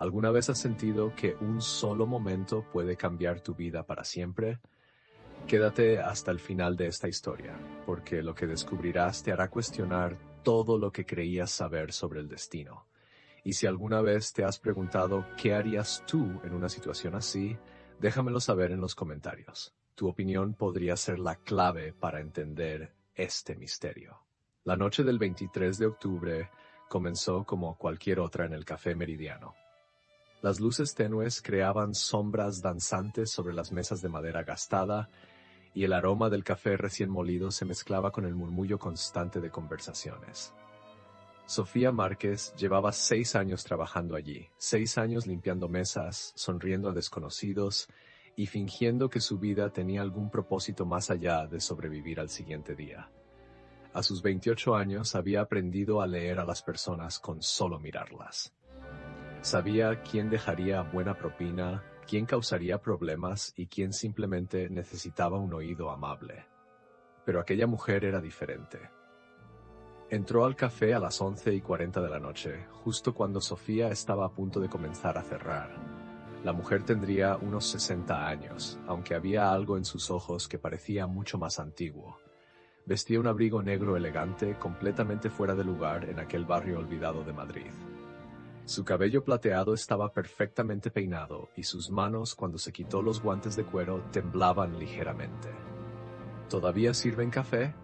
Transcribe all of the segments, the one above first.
¿Alguna vez has sentido que un solo momento puede cambiar tu vida para siempre? Quédate hasta el final de esta historia, porque lo que descubrirás te hará cuestionar todo lo que creías saber sobre el destino. Y si alguna vez te has preguntado qué harías tú en una situación así, déjamelo saber en los comentarios. Tu opinión podría ser la clave para entender este misterio. La noche del 23 de octubre comenzó como cualquier otra en el Café Meridiano. Las luces tenues creaban sombras danzantes sobre las mesas de madera gastada, y el aroma del café recién molido se mezclaba con el murmullo constante de conversaciones. Sofía Márquez llevaba 6 años trabajando allí, 6 años limpiando mesas, sonriendo a desconocidos y fingiendo que su vida tenía algún propósito más allá de sobrevivir al siguiente día. A sus 28 años había aprendido a leer a las personas con solo mirarlas. Sabía quién dejaría buena propina, quién causaría problemas y quién simplemente necesitaba un oído amable. Pero aquella mujer era diferente. Entró al café a las 11:40 de la noche, justo cuando Sofía estaba a punto de comenzar a cerrar. La mujer tendría unos 60 años, aunque había algo en sus ojos que parecía mucho más antiguo. Vestía un abrigo negro elegante, completamente fuera de lugar en aquel barrio olvidado de Madrid. Su cabello plateado estaba perfectamente peinado y sus manos, cuando se quitó los guantes de cuero, temblaban ligeramente. ¿Todavía sirven café?,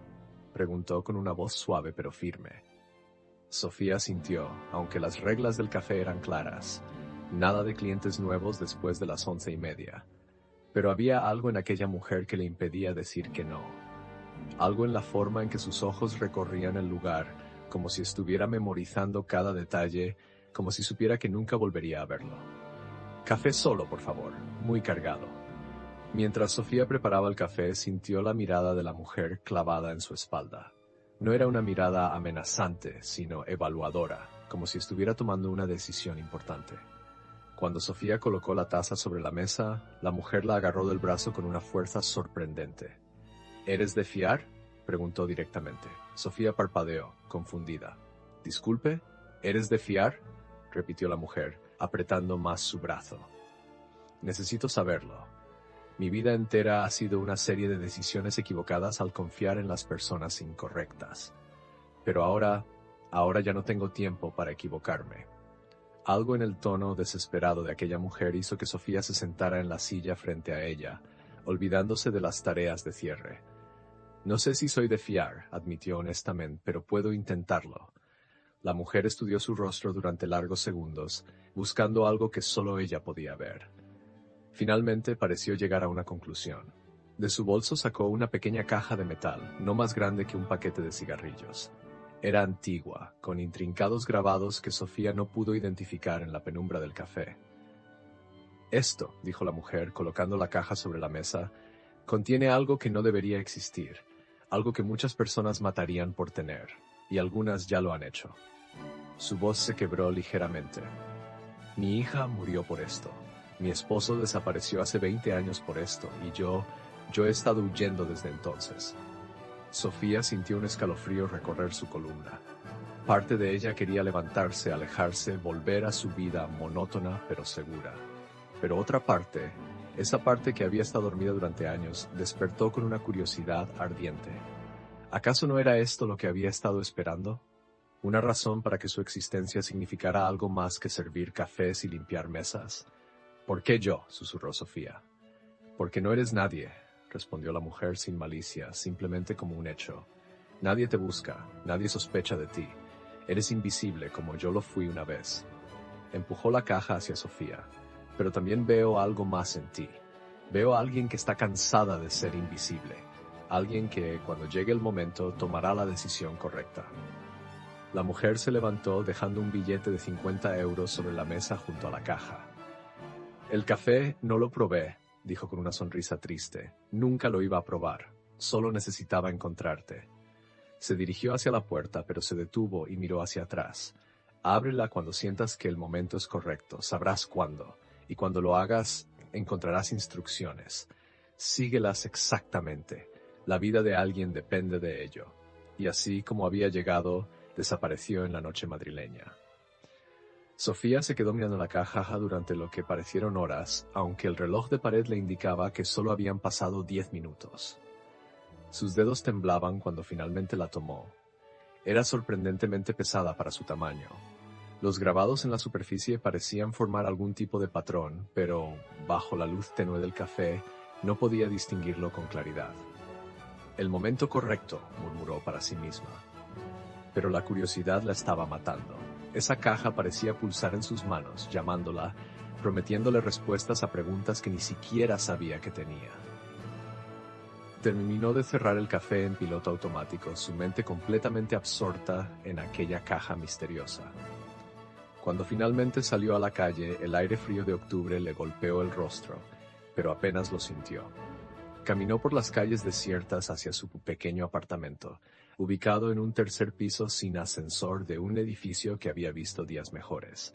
preguntó con una voz suave pero firme. Sofía sintió, aunque las reglas del café eran claras. Nada de clientes nuevos después de las 11:30. Pero había algo en aquella mujer que le impedía decir que no. Algo en la forma en que sus ojos recorrían el lugar, como si estuviera memorizando cada detalle, como si supiera que nunca volvería a verlo. Café solo, por favor, muy cargado. Mientras Sofía preparaba el café, sintió la mirada de la mujer clavada en su espalda. No era una mirada amenazante, sino evaluadora, como si estuviera tomando una decisión importante. Cuando Sofía colocó la taza sobre la mesa, la mujer la agarró del brazo con una fuerza sorprendente. ¿Eres de fiar?, preguntó directamente. Sofía parpadeó, confundida. ¿Disculpe? ¿Eres de fiar?, repitió la mujer, apretando más su brazo. Necesito saberlo. Mi vida entera ha sido una serie de decisiones equivocadas al confiar en las personas incorrectas. Pero ahora ya no tengo tiempo para equivocarme. Algo en el tono desesperado de aquella mujer hizo que Sofía se sentara en la silla frente a ella, olvidándose de las tareas de cierre. No sé si soy de fiar, admitió honestamente, pero puedo intentarlo. La mujer estudió su rostro durante largos segundos, buscando algo que solo ella podía ver. Finalmente pareció llegar a una conclusión. De su bolso sacó una pequeña caja de metal, no más grande que un paquete de cigarrillos. Era antigua, con intrincados grabados que Sofía no pudo identificar en la penumbra del café. Esto, dijo la mujer, colocando la caja sobre la mesa, contiene algo que no debería existir, algo que muchas personas matarían por tener, y algunas ya lo han hecho. Su voz se quebró ligeramente. Mi hija murió por esto. Mi esposo desapareció hace 20 años por esto, y yo he estado huyendo desde entonces. Sofía sintió un escalofrío recorrer su columna. Parte de ella quería levantarse, alejarse, volver a su vida monótona pero segura. Pero otra parte, esa parte que había estado dormida durante años, despertó con una curiosidad ardiente. ¿Acaso no era esto lo que había estado esperando? ¿Una razón para que su existencia significara algo más que servir cafés y limpiar mesas? ¿Por qué yo?, susurró Sofía. Porque no eres nadie, respondió la mujer sin malicia, simplemente como un hecho. Nadie te busca, nadie sospecha de ti. Eres invisible como yo lo fui una vez. Empujó la caja hacia Sofía. Pero también veo algo más en ti. Veo a alguien que está cansada de ser invisible. Alguien que, cuando llegue el momento, tomará la decisión correcta. La mujer se levantó dejando un billete de 50 euros sobre la mesa junto a la caja. El café no lo probé, dijo con una sonrisa triste. Nunca lo iba a probar. Solo necesitaba encontrarte. Se dirigió hacia la puerta, pero se detuvo y miró hacia atrás. Ábrela cuando sientas que el momento es correcto. Sabrás cuándo. Y cuando lo hagas, encontrarás instrucciones. Síguelas exactamente. La vida de alguien depende de ello. Y así como había llegado, desapareció en la noche madrileña. Sofía se quedó mirando la caja durante lo que parecieron horas, aunque el reloj de pared le indicaba que solo habían pasado 10 minutos. Sus dedos temblaban cuando finalmente la tomó. Era sorprendentemente pesada para su tamaño. Los grabados en la superficie parecían formar algún tipo de patrón, pero, bajo la luz tenue del café, no podía distinguirlo con claridad. «El momento correcto», murmuró para sí misma. Pero la curiosidad la estaba matando. Esa caja parecía pulsar en sus manos, llamándola, prometiéndole respuestas a preguntas que ni siquiera sabía que tenía. Terminó de cerrar el café en piloto automático, su mente completamente absorta en aquella caja misteriosa. Cuando finalmente salió a la calle, el aire frío de octubre le golpeó el rostro, pero apenas lo sintió. Caminó por las calles desiertas hacia su pequeño apartamento, ubicado en un tercer piso sin ascensor de un edificio que había visto días mejores.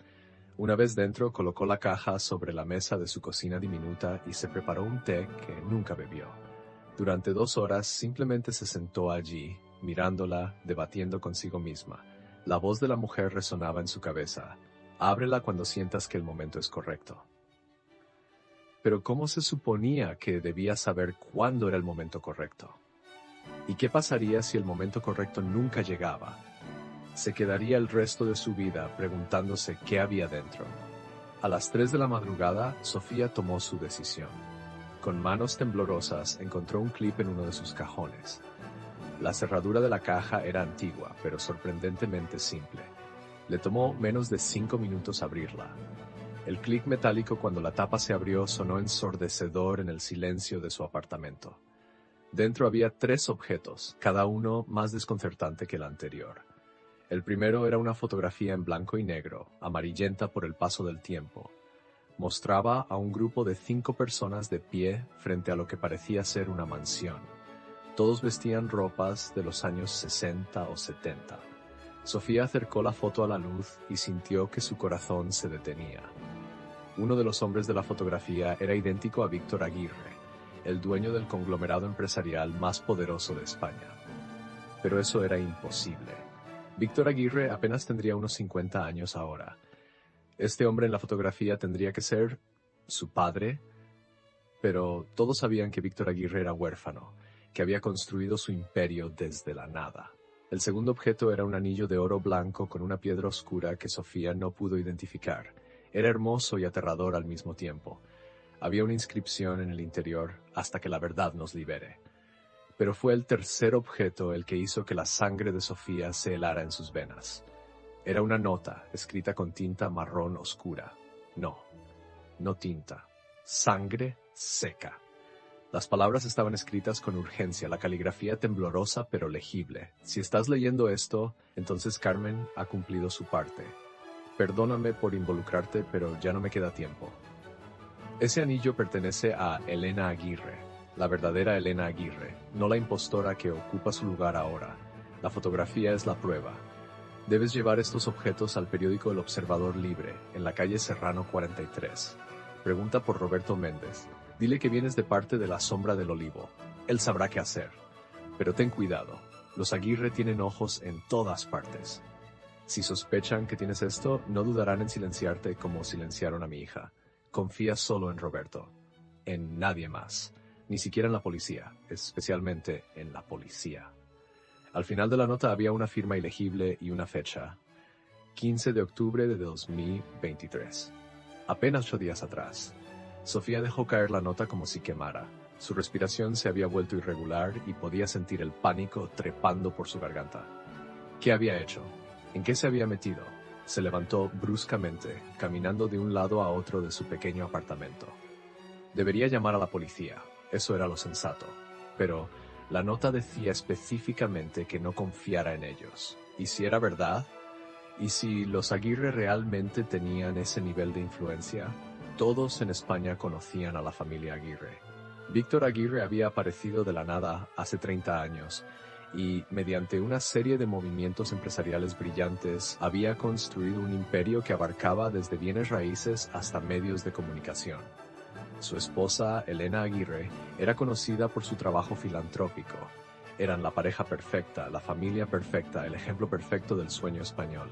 Una vez dentro, colocó la caja sobre la mesa de su cocina diminuta y se preparó un té que nunca bebió. Durante 2 horas simplemente se sentó allí, mirándola, debatiendo consigo misma. La voz de la mujer resonaba en su cabeza. «Ábrela cuando sientas que el momento es correcto». Pero ¿cómo se suponía que debía saber cuándo era el momento correcto? ¿Y qué pasaría si el momento correcto nunca llegaba? Se quedaría el resto de su vida preguntándose qué había dentro. A las 3 de la madrugada, Sofía tomó su decisión. Con manos temblorosas, encontró un clip en uno de sus cajones. La cerradura de la caja era antigua, pero sorprendentemente simple. Le tomó menos de 5 minutos abrirla. El clic metálico cuando la tapa se abrió sonó ensordecedor en el silencio de su apartamento. Dentro había 3 objetos, cada uno más desconcertante que el anterior. El primero era una fotografía en blanco y negro, amarillenta por el paso del tiempo. Mostraba a un grupo de 5 personas de pie frente a lo que parecía ser una mansión. Todos vestían ropas de los años 60 o 70. Sofía acercó la foto a la luz y sintió que su corazón se detenía. Uno de los hombres de la fotografía era idéntico a Víctor Aguirre, el dueño del conglomerado empresarial más poderoso de España. Pero eso era imposible. Víctor Aguirre apenas tendría unos 50 años ahora. Este hombre en la fotografía tendría que ser su padre, pero todos sabían que Víctor Aguirre era huérfano, que había construido su imperio desde la nada. El segundo objeto era un anillo de oro blanco con una piedra oscura que Sofía no pudo identificar. Era hermoso y aterrador al mismo tiempo. Había una inscripción en el interior, «Hasta que la verdad nos libere». Pero fue el tercer objeto el que hizo que la sangre de Sofía se helara en sus venas. Era una nota, escrita con tinta marrón oscura. No tinta. Sangre seca. Las palabras estaban escritas con urgencia, la caligrafía temblorosa pero legible. «Si estás leyendo esto, entonces Carmen ha cumplido su parte. Perdóname por involucrarte, pero ya no me queda tiempo. Ese anillo pertenece a Elena Aguirre, la verdadera Elena Aguirre, no la impostora que ocupa su lugar ahora. La fotografía es la prueba. Debes llevar estos objetos al periódico El Observador Libre, en la calle Serrano 43. Pregunta por Roberto Méndez. Dile que vienes de parte de la Sombra del Olivo. Él sabrá qué hacer. Pero ten cuidado, los Aguirre tienen ojos en todas partes. Si sospechan que tienes esto, no dudarán en silenciarte como silenciaron a mi hija. Confía solo en Roberto. En nadie más. Ni siquiera en la policía, especialmente en la policía». Al final de la nota había una firma ilegible y una fecha. 15 de octubre de 2023. Apenas 8 días atrás. Sofía dejó caer la nota como si quemara. Su respiración se había vuelto irregular y podía sentir el pánico trepando por su garganta. ¿Qué había hecho? ¿En qué se había metido? Se levantó bruscamente, caminando de un lado a otro de su pequeño apartamento. Debería llamar a la policía, eso era lo sensato. Pero la nota decía específicamente que no confiara en ellos. ¿Y si era verdad? ¿Y si los Aguirre realmente tenían ese nivel de influencia? Todos en España conocían a la familia Aguirre. Víctor Aguirre había aparecido de la nada hace 30 años y, mediante una serie de movimientos empresariales brillantes, había construido un imperio que abarcaba desde bienes raíces hasta medios de comunicación. Su esposa, Elena Aguirre, era conocida por su trabajo filantrópico. Eran la pareja perfecta, la familia perfecta, el ejemplo perfecto del sueño español.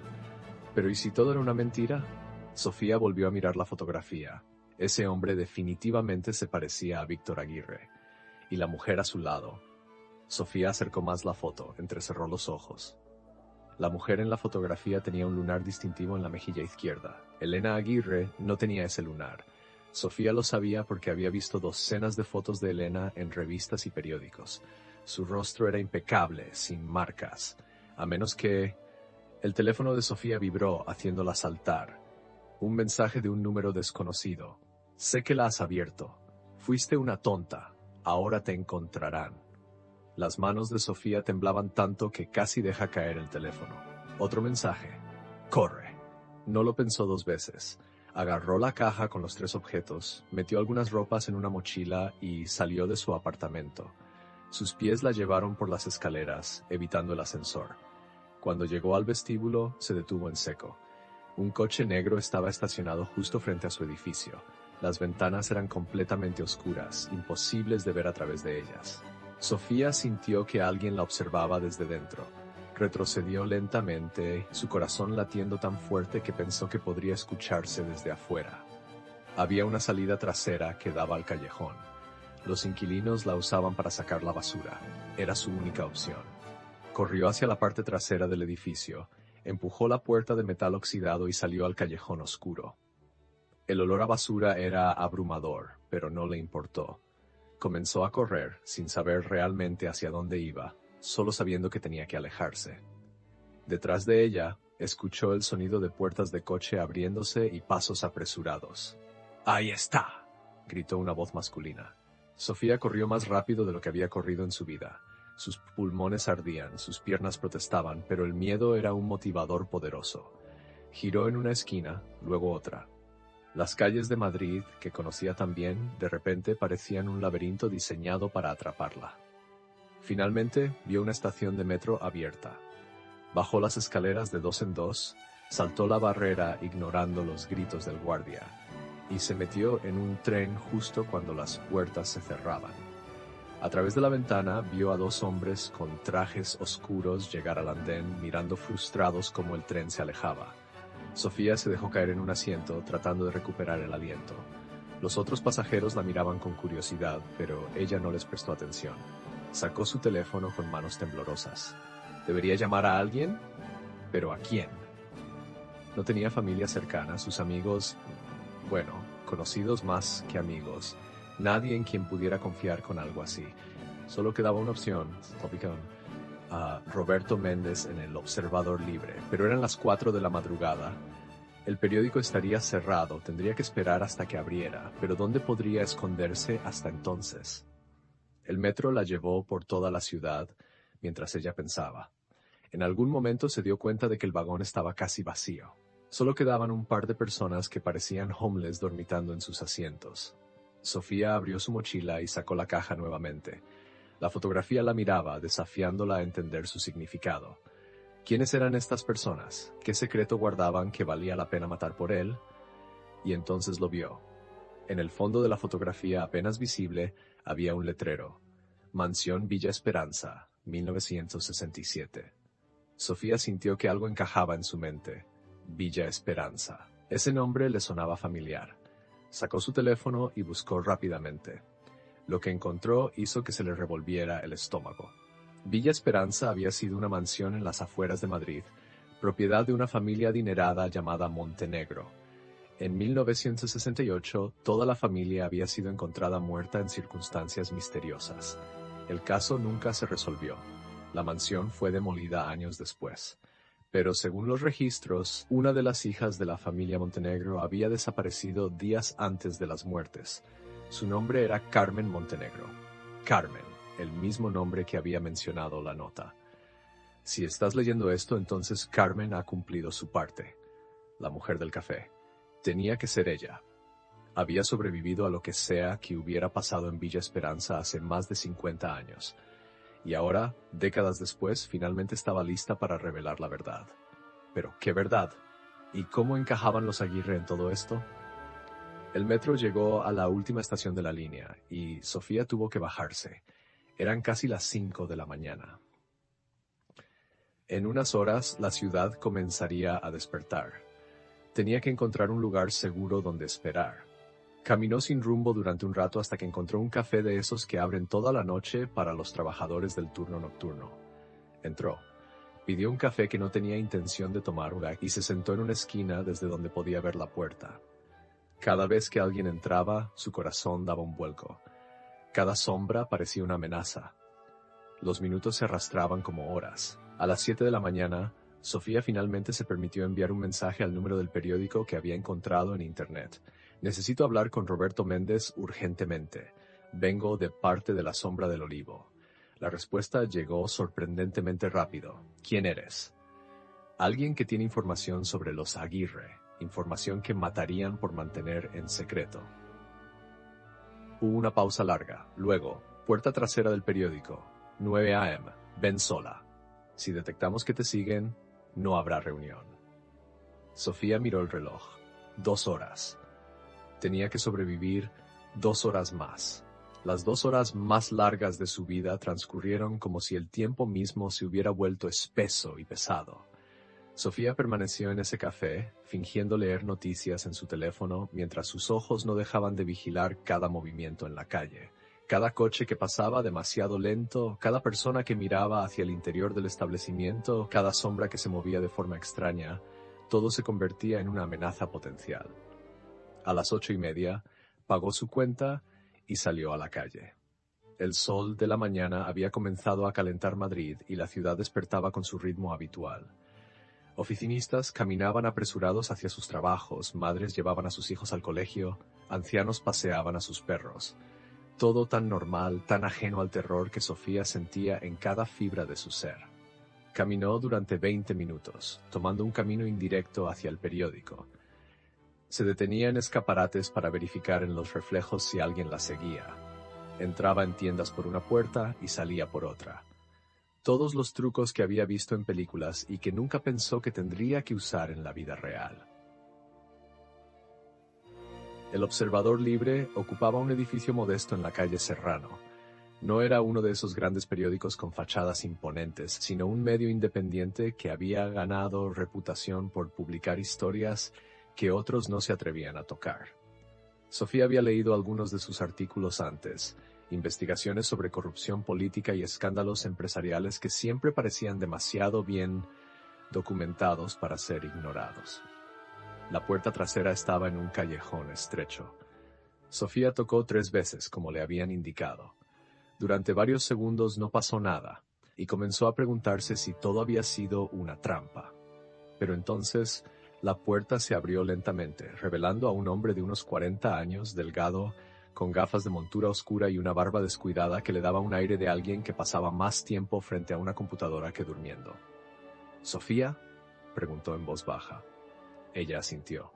Pero ¿y si todo era una mentira? Sofía volvió a mirar la fotografía. Ese hombre definitivamente se parecía a Víctor Aguirre. Y la mujer a su lado. Sofía acercó más la foto, entrecerró los ojos. La mujer en la fotografía tenía un lunar distintivo en la mejilla izquierda. Elena Aguirre no tenía ese lunar. Sofía lo sabía porque había visto docenas de fotos de Elena en revistas y periódicos. Su rostro era impecable, sin marcas. A menos que... El teléfono de Sofía vibró, haciéndola saltar. Un mensaje de un número desconocido. Sé que la has abierto. Fuiste una tonta. Ahora te encontrarán. Las manos de Sofía temblaban tanto que casi deja caer el teléfono. Otro mensaje. Corre. No lo pensó dos veces. Agarró la caja con los 3 objetos, metió algunas ropas en una mochila y salió de su apartamento. Sus pies la llevaron por las escaleras, evitando el ascensor. Cuando llegó al vestíbulo, se detuvo en seco. Un coche negro estaba estacionado justo frente a su edificio. Las ventanas eran completamente oscuras, imposibles de ver a través de ellas. Sofía sintió que alguien la observaba desde dentro. Retrocedió lentamente, su corazón latiendo tan fuerte que pensó que podría escucharse desde afuera. Había una salida trasera que daba al callejón. Los inquilinos la usaban para sacar la basura. Era su única opción. Corrió hacia la parte trasera del edificio, empujó la puerta de metal oxidado y salió al callejón oscuro. El olor a basura era abrumador, pero no le importó. Comenzó a correr, sin saber realmente hacia dónde iba, solo sabiendo que tenía que alejarse. Detrás de ella, escuchó el sonido de puertas de coche abriéndose y pasos apresurados. ¡Ahí está!, gritó una voz masculina. Sofía corrió más rápido de lo que había corrido en su vida. Sus pulmones ardían, sus piernas protestaban, pero el miedo era un motivador poderoso. Giró en una esquina, luego otra. Las calles de Madrid, que conocía tan bien, de repente parecían un laberinto diseñado para atraparla. Finalmente, vio una estación de metro abierta. Bajó las escaleras de 2 en 2, saltó la barrera ignorando los gritos del guardia, y se metió en un tren justo cuando las puertas se cerraban. A través de la ventana vio a 2 hombres con trajes oscuros llegar al andén, mirando frustrados cómo el tren se alejaba. Sofía se dejó caer en un asiento, tratando de recuperar el aliento. Los otros pasajeros la miraban con curiosidad, pero ella no les prestó atención. Sacó su teléfono con manos temblorosas. ¿Debería llamar a alguien? ¿Pero a quién? No tenía familia cercana, sus amigos, bueno, conocidos más que amigos. Nadie en quien pudiera confiar con algo así. Solo quedaba una opción, a Roberto Méndez en El Observador Libre, pero eran las 4 de la madrugada. El periódico estaría cerrado, tendría que esperar hasta que abriera, pero ¿dónde podría esconderse hasta entonces? El metro la llevó por toda la ciudad, mientras ella pensaba. En algún momento se dio cuenta de que el vagón estaba casi vacío. Solo quedaban un par de personas que parecían homeless dormitando en sus asientos. Sofía abrió su mochila y sacó la caja nuevamente. La fotografía la miraba, desafiándola a entender su significado. ¿Quiénes eran estas personas? ¿Qué secreto guardaban que valía la pena matar por él? Y entonces lo vio. En el fondo de la fotografía, apenas visible, había un letrero. Mansión Villa Esperanza, 1967. Sofía sintió que algo encajaba en su mente. Villa Esperanza. Ese nombre le sonaba familiar. Sacó su teléfono y buscó rápidamente. Lo que encontró hizo que se le revolviera el estómago. Villa Esperanza había sido una mansión en las afueras de Madrid, propiedad de una familia adinerada llamada Montenegro. En 1968, toda la familia había sido encontrada muerta en circunstancias misteriosas. El caso nunca se resolvió. La mansión fue demolida años después. Pero según los registros, una de las hijas de la familia Montenegro había desaparecido días antes de las muertes. Su nombre era Carmen Montenegro. Carmen, el mismo nombre que había mencionado la nota. Si estás leyendo esto, entonces Carmen ha cumplido su parte. La mujer del café. Tenía que ser ella. Había sobrevivido a lo que sea que hubiera pasado en Villa Esperanza hace más de 50 años. Y ahora, décadas después, finalmente estaba lista para revelar la verdad. Pero, ¿qué verdad? ¿Y cómo encajaban los Aguirre en todo esto? El metro llegó a la última estación de la línea, y Sofía tuvo que bajarse. Eran casi las 5 de la mañana. En unas horas la ciudad comenzaría a despertar. Tenía que encontrar un lugar seguro donde esperar. Caminó sin rumbo durante un rato hasta que encontró un café de esos que abren toda la noche para los trabajadores del turno nocturno. Entró. Pidió un café que no tenía intención de tomar y se sentó en una esquina desde donde podía ver la puerta. Cada vez que alguien entraba, su corazón daba un vuelco. Cada sombra parecía una amenaza. Los minutos se arrastraban como horas. A las 7 de la mañana, Sofía finalmente se permitió enviar un mensaje al número del periódico que había encontrado en Internet. Necesito hablar con Roberto Méndez urgentemente. Vengo de parte de la Sombra del Olivo. La respuesta llegó sorprendentemente rápido. ¿Quién eres? Alguien que tiene información sobre los Aguirre, información que matarían por mantener en secreto. Hubo una pausa larga. Luego, puerta trasera del periódico. 9 a.m. Ven sola. Si detectamos que te siguen, no habrá reunión. Sofía miró el reloj. 2 horas. Tenía que sobrevivir 2 horas más. Las 2 horas más largas de su vida transcurrieron como si el tiempo mismo se hubiera vuelto espeso y pesado. Sofía permaneció en ese café, fingiendo leer noticias en su teléfono, mientras sus ojos no dejaban de vigilar cada movimiento en la calle. Cada coche que pasaba demasiado lento, cada persona que miraba hacia el interior del establecimiento, cada sombra que se movía de forma extraña, todo se convertía en una amenaza potencial. A las 8:30, pagó su cuenta y salió a la calle. El sol de la mañana había comenzado a calentar Madrid y la ciudad despertaba con su ritmo habitual. Oficinistas caminaban apresurados hacia sus trabajos, madres llevaban a sus hijos al colegio, ancianos paseaban a sus perros. Todo tan normal, tan ajeno al terror que Sofía sentía en cada fibra de su ser. Caminó durante 20 minutos, tomando un camino indirecto hacia el periódico. Se detenía en escaparates para verificar en los reflejos si alguien la seguía. Entraba en tiendas por una puerta y salía por otra. Todos los trucos que había visto en películas y que nunca pensó que tendría que usar en la vida real. El Observador Libre ocupaba un edificio modesto en la calle Serrano. No era uno de esos grandes periódicos con fachadas imponentes, sino un medio independiente que había ganado reputación por publicar historias que otros no se atrevían a tocar. Sofía había leído algunos de sus artículos antes, investigaciones sobre corrupción política y escándalos empresariales que siempre parecían demasiado bien documentados para ser ignorados. La puerta trasera estaba en un callejón estrecho. Sofía tocó 3 veces, como le habían indicado. Durante varios segundos no pasó nada, y comenzó a preguntarse si todo había sido una trampa. Pero entonces, la puerta se abrió lentamente, revelando a un hombre de unos 40 años, delgado, con gafas de montura oscura y una barba descuidada que le daba un aire de alguien que pasaba más tiempo frente a una computadora que durmiendo. ¿Sofía?, preguntó en voz baja. Ella asintió.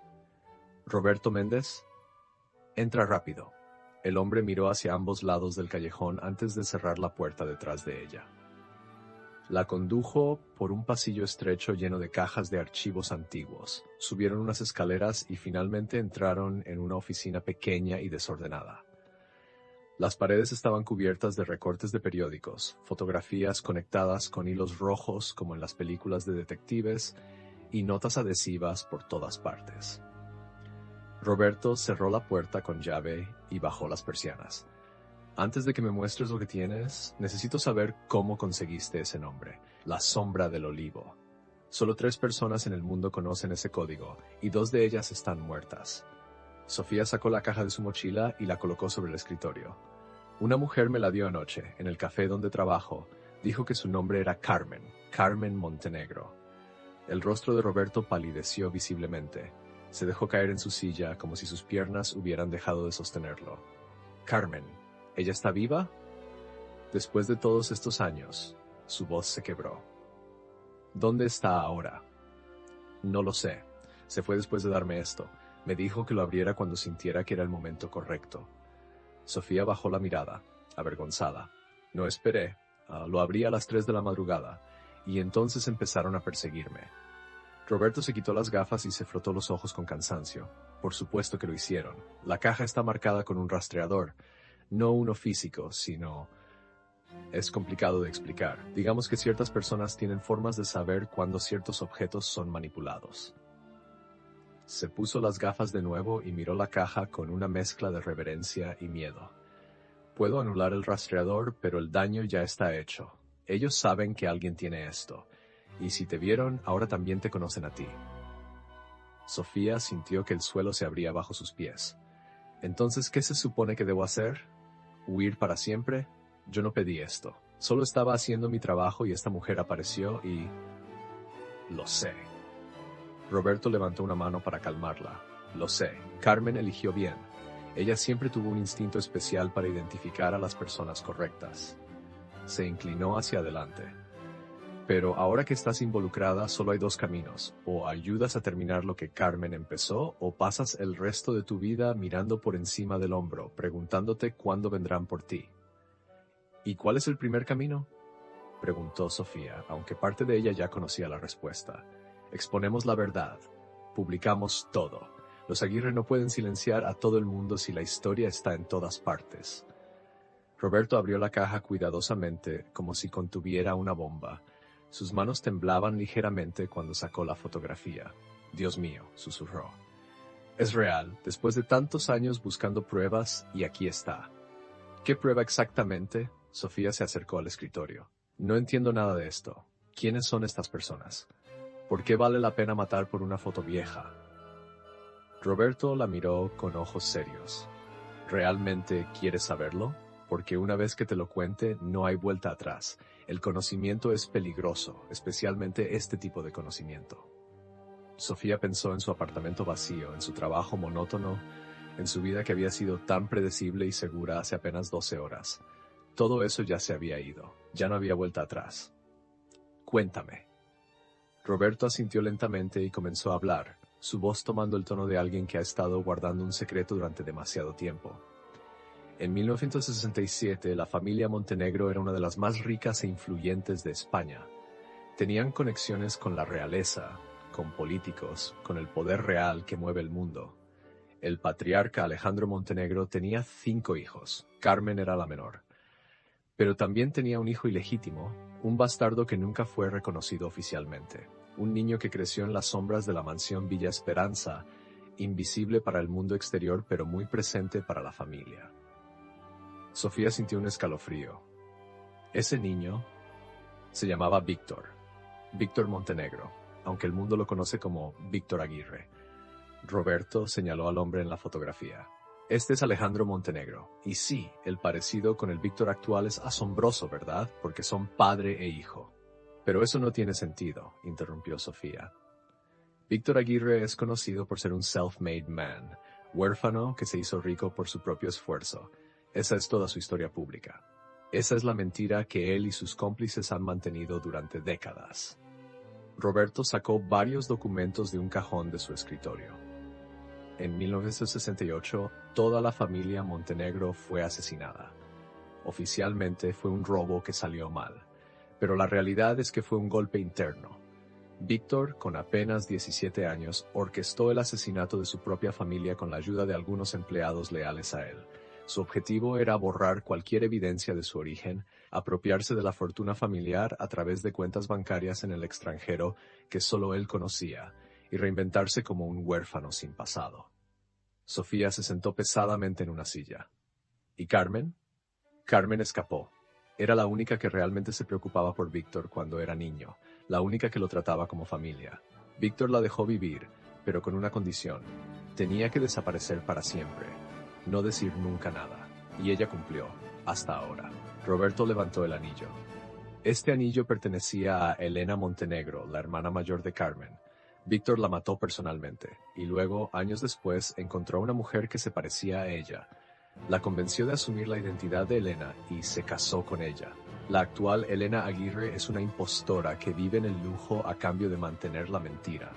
¿Roberto Méndez? Entra rápido. El hombre miró hacia ambos lados del callejón antes de cerrar la puerta detrás de ella. La condujo por un pasillo estrecho lleno de cajas de archivos antiguos. Subieron unas escaleras y finalmente entraron en una oficina pequeña y desordenada. Las paredes estaban cubiertas de recortes de periódicos, fotografías conectadas con hilos rojos como en las películas de detectives y notas adhesivas por todas partes. Roberto cerró la puerta con llave y bajó las persianas. Antes de que me muestres lo que tienes, necesito saber cómo conseguiste ese nombre, la Sombra del Olivo. Solo 3 personas en el mundo conocen ese código, y 2 de ellas están muertas. Sofía sacó la caja de su mochila y la colocó sobre el escritorio. Una mujer me la dio anoche, en el café donde trabajo. Dijo que su nombre era Carmen Montenegro. El rostro de Roberto palideció visiblemente. Se dejó caer en su silla como si sus piernas hubieran dejado de sostenerlo. Carmen, ¿ella está viva? Después de todos estos años, su voz se quebró. ¿Dónde está ahora? No lo sé. Se fue después de darme esto. Me dijo que lo abriera cuando sintiera que era el momento correcto. Sofía bajó la mirada, avergonzada. No esperé. Lo abrí a las 3 de la madrugada, y entonces empezaron a perseguirme. Roberto se quitó las gafas y se frotó los ojos con cansancio. Por supuesto que lo hicieron. La caja está marcada con un rastreador. No uno físico, sino Es complicado de explicar. Digamos que ciertas personas tienen formas de saber cuándo ciertos objetos son manipulados. Se puso las gafas de nuevo y miró la caja con una mezcla de reverencia y miedo. Puedo anular el rastreador, pero el daño ya está hecho. Ellos saben que alguien tiene esto. Y si te vieron, ahora también te conocen a ti. Sofía sintió que el suelo se abría bajo sus pies. Entonces, ¿qué se supone que debo hacer? ¿Huir para siempre? Yo no pedí esto. Solo estaba haciendo mi trabajo y esta mujer apareció y... Lo sé. Roberto levantó una mano para calmarla. Lo sé. Carmen eligió bien. Ella siempre tuvo un instinto especial para identificar a las personas correctas. Se inclinó hacia adelante. Pero ahora que estás involucrada, solo hay dos caminos. O ayudas a terminar lo que Carmen empezó, o pasas el resto de tu vida mirando por encima del hombro, preguntándote cuándo vendrán por ti. ¿Y cuál es el primer camino? Preguntó Sofía, aunque parte de ella ya conocía la respuesta. Exponemos la verdad. Publicamos todo. Los Aguirre no pueden silenciar a todo el mundo si la historia está en todas partes. Roberto abrió la caja cuidadosamente, como si contuviera una bomba. Sus manos temblaban ligeramente cuando sacó la fotografía. Dios mío, susurró. Es real, después de tantos años buscando pruebas, y aquí está. ¿Qué prueba exactamente? Sofía se acercó al escritorio. No entiendo nada de esto. ¿Quiénes son estas personas? ¿Por qué vale la pena matar por una foto vieja? Roberto la miró con ojos serios. ¿Realmente quieres saberlo? Porque una vez que te lo cuente, no hay vuelta atrás. El conocimiento es peligroso, especialmente este tipo de conocimiento. Sofía pensó en su apartamento vacío, en su trabajo monótono, en su vida que había sido tan predecible y segura hace apenas 12 horas. Todo eso ya se había ido, ya no había vuelta atrás. Cuéntame. Roberto asintió lentamente y comenzó a hablar, su voz tomando el tono de alguien que ha estado guardando un secreto durante demasiado tiempo. En 1967, la familia Montenegro era una de las más ricas e influyentes de España. Tenían conexiones con la realeza, con políticos, con el poder real que mueve el mundo. El patriarca Alejandro Montenegro tenía 5 hijos, Carmen era la menor. Pero también tenía un hijo ilegítimo, un bastardo que nunca fue reconocido oficialmente, un niño que creció en las sombras de la mansión Villa Esperanza, invisible para el mundo exterior pero muy presente para la familia. Sofía sintió un escalofrío. Ese niño se llamaba Víctor Montenegro, aunque el mundo lo conoce como Víctor Aguirre. Roberto señaló al hombre en la fotografía. Este es Alejandro Montenegro. Y sí, el parecido con el Víctor actual es asombroso, ¿verdad? Porque son padre e hijo. Pero eso no tiene sentido, interrumpió Sofía. Víctor Aguirre es conocido por ser un self-made man, huérfano que se hizo rico por su propio esfuerzo. Esa es toda su historia pública. Esa es la mentira que él y sus cómplices han mantenido durante décadas. Roberto sacó varios documentos de un cajón de su escritorio. En 1968, toda la familia Montenegro fue asesinada. Oficialmente fue un robo que salió mal, pero la realidad es que fue un golpe interno. Víctor, con apenas 17 años, orquestó el asesinato de su propia familia con la ayuda de algunos empleados leales a él. Su objetivo era borrar cualquier evidencia de su origen, apropiarse de la fortuna familiar a través de cuentas bancarias en el extranjero que solo él conocía, y reinventarse como un huérfano sin pasado. Sofía se sentó pesadamente en una silla. ¿Y Carmen? Carmen escapó. Era la única que realmente se preocupaba por Víctor cuando era niño, la única que lo trataba como familia. Víctor la dejó vivir, pero con una condición. Tenía que desaparecer para siempre, no decir nunca nada. Y ella cumplió, hasta ahora. Roberto levantó el anillo. Este anillo pertenecía a Elena Montenegro, la hermana mayor de Carmen. Víctor la mató personalmente, y luego, años después, encontró a una mujer que se parecía a ella. La convenció de asumir la identidad de Elena y se casó con ella. La actual Elena Aguirre es una impostora que vive en el lujo a cambio de mantener la mentira.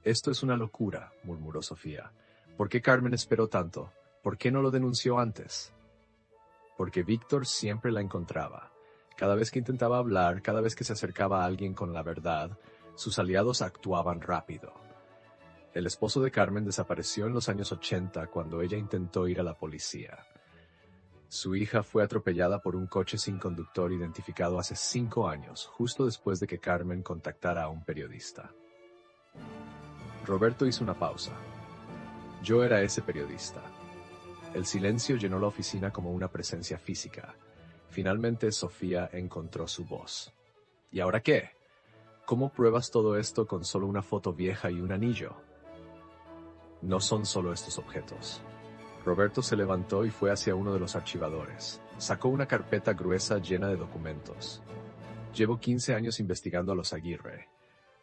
Esto es una locura, murmuró Sofía. ¿Por qué Carmen esperó tanto? ¿Por qué no lo denunció antes? Porque Víctor siempre la encontraba. Cada vez que intentaba hablar, cada vez que se acercaba a alguien con la verdad, sus aliados actuaban rápido. El esposo de Carmen desapareció en los años 80 cuando ella intentó ir a la policía. Su hija fue atropellada por un coche sin conductor identificado hace 5 años, justo después de que Carmen contactara a un periodista. Roberto hizo una pausa. Yo era ese periodista. El silencio llenó la oficina como una presencia física. Finalmente Sofía encontró su voz. ¿Y ahora qué? ¿Cómo pruebas todo esto con solo una foto vieja y un anillo? No son solo estos objetos. Roberto se levantó y fue hacia uno de los archivadores. Sacó una carpeta gruesa llena de documentos. Llevo 15 años investigando a los Aguirre.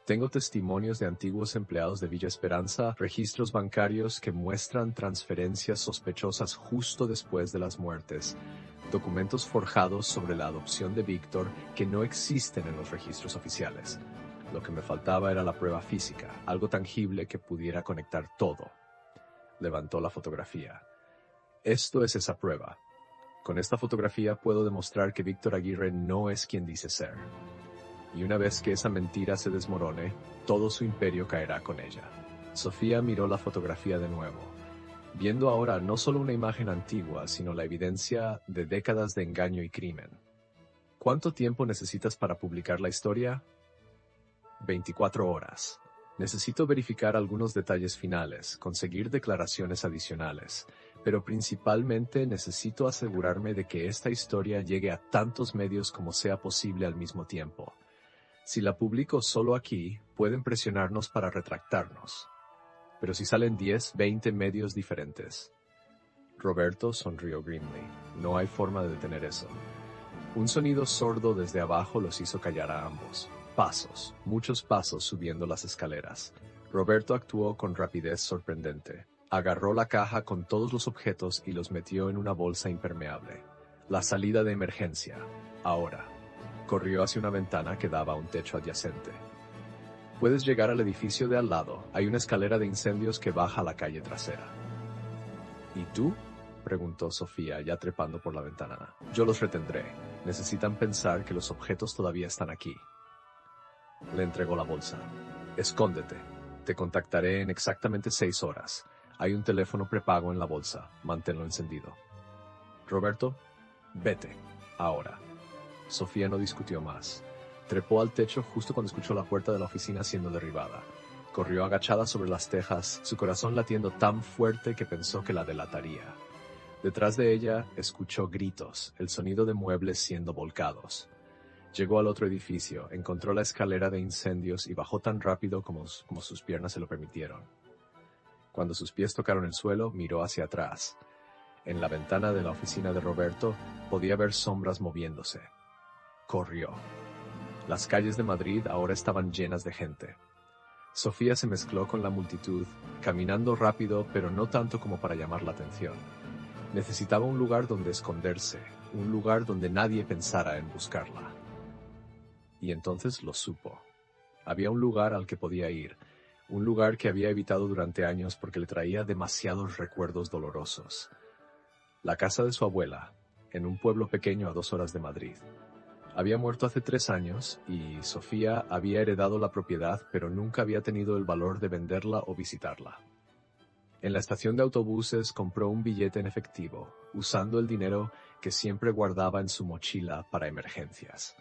Tengo testimonios de antiguos empleados de Villa Esperanza, registros bancarios que muestran transferencias sospechosas justo después de las muertes, documentos forjados sobre la adopción de Víctor que no existen en los registros oficiales. Lo que me faltaba era la prueba física, algo tangible que pudiera conectar todo. Levantó la fotografía. Esto es esa prueba. Con esta fotografía puedo demostrar que Víctor Aguirre no es quien dice ser. Y una vez que esa mentira se desmorone, todo su imperio caerá con ella. Sofía miró la fotografía de nuevo, viendo ahora no solo una imagen antigua, sino la evidencia de décadas de engaño y crimen. ¿Cuánto tiempo necesitas para publicar la historia? 24 horas. Necesito verificar algunos detalles finales, conseguir declaraciones adicionales, pero principalmente necesito asegurarme de que esta historia llegue a tantos medios como sea posible al mismo tiempo. Si la publico solo aquí, pueden presionarnos para retractarnos. Pero si salen 10, 20 medios diferentes. Roberto sonrió grimly. No hay forma de detener eso. Un sonido sordo desde abajo los hizo callar a ambos. Pasos, muchos pasos subiendo las escaleras. Roberto actuó con rapidez sorprendente. Agarró la caja con todos los objetos y los metió en una bolsa impermeable. La salida de emergencia. Ahora. Corrió hacia una ventana que daba a un techo adyacente. Puedes llegar al edificio de al lado. Hay una escalera de incendios que baja a la calle trasera. ¿Y tú? Preguntó Sofía, ya trepando por la ventana. Yo los retendré. Necesitan pensar que los objetos todavía están aquí. Le entregó la bolsa. Escóndete. Te contactaré en exactamente 6 horas. Hay un teléfono prepago en la bolsa. Manténlo encendido. Roberto, vete. Ahora. Sofía no discutió más. Trepó al techo justo cuando escuchó la puerta de la oficina siendo derribada. Corrió agachada sobre las tejas, su corazón latiendo tan fuerte que pensó que la delataría. Detrás de ella escuchó gritos, el sonido de muebles siendo volcados. Llegó al otro edificio, encontró la escalera de incendios y bajó tan rápido como sus piernas se lo permitieron. Cuando sus pies tocaron el suelo, miró hacia atrás. En la ventana de la oficina de Roberto podía ver sombras moviéndose. Corrió. Las calles de Madrid ahora estaban llenas de gente. Sofía se mezcló con la multitud, caminando rápido, pero no tanto como para llamar la atención. Necesitaba un lugar donde esconderse, un lugar donde nadie pensara en buscarla. Y entonces lo supo. Había un lugar al que podía ir, un lugar que había evitado durante años porque le traía demasiados recuerdos dolorosos. La casa de su abuela, en un pueblo pequeño a 2 horas de Madrid. Había muerto hace 3 años y Sofía había heredado la propiedad, pero nunca había tenido el valor de venderla o visitarla. En la estación de autobuses compró un billete en efectivo, usando el dinero que siempre guardaba en su mochila para emergencias.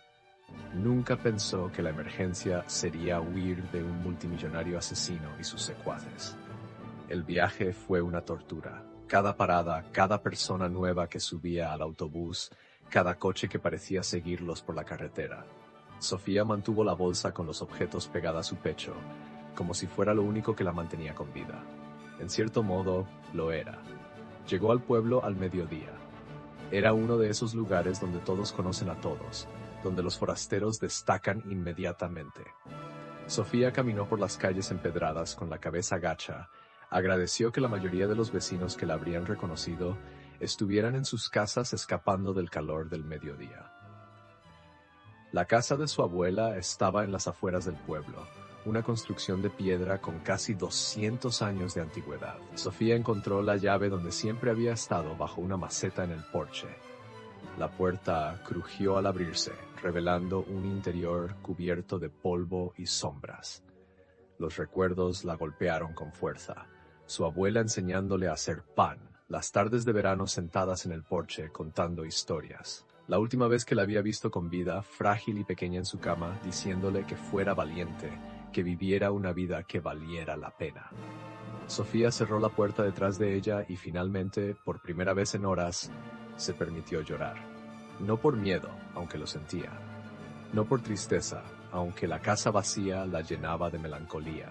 Nunca pensó que la emergencia sería huir de un multimillonario asesino y sus secuaces. El viaje fue una tortura. Cada parada, cada persona nueva que subía al autobús, cada coche que parecía seguirlos por la carretera. Sofía mantuvo la bolsa con los objetos pegada a su pecho, como si fuera lo único que la mantenía con vida. En cierto modo, lo era. Llegó al pueblo al mediodía. Era uno de esos lugares donde todos conocen a todos, donde los forasteros destacan inmediatamente. Sofía caminó por las calles empedradas con la cabeza gacha, agradeció que la mayoría de los vecinos que la habrían reconocido estuvieran en sus casas escapando del calor del mediodía. La casa de su abuela estaba en las afueras del pueblo, una construcción de piedra con casi 200 años de antigüedad. Sofía encontró la llave donde siempre había estado bajo una maceta en el porche. La puerta crujió al abrirse, revelando un interior cubierto de polvo y sombras. Los recuerdos la golpearon con fuerza. Su abuela enseñándole a hacer pan, las tardes de verano sentadas en el porche contando historias. La última vez que la había visto con vida, frágil y pequeña en su cama, diciéndole que fuera valiente, que viviera una vida que valiera la pena. Sofía cerró la puerta detrás de ella y finalmente, por primera vez en horas, se permitió llorar. No por miedo, aunque lo sentía. No por tristeza, aunque la casa vacía la llenaba de melancolía.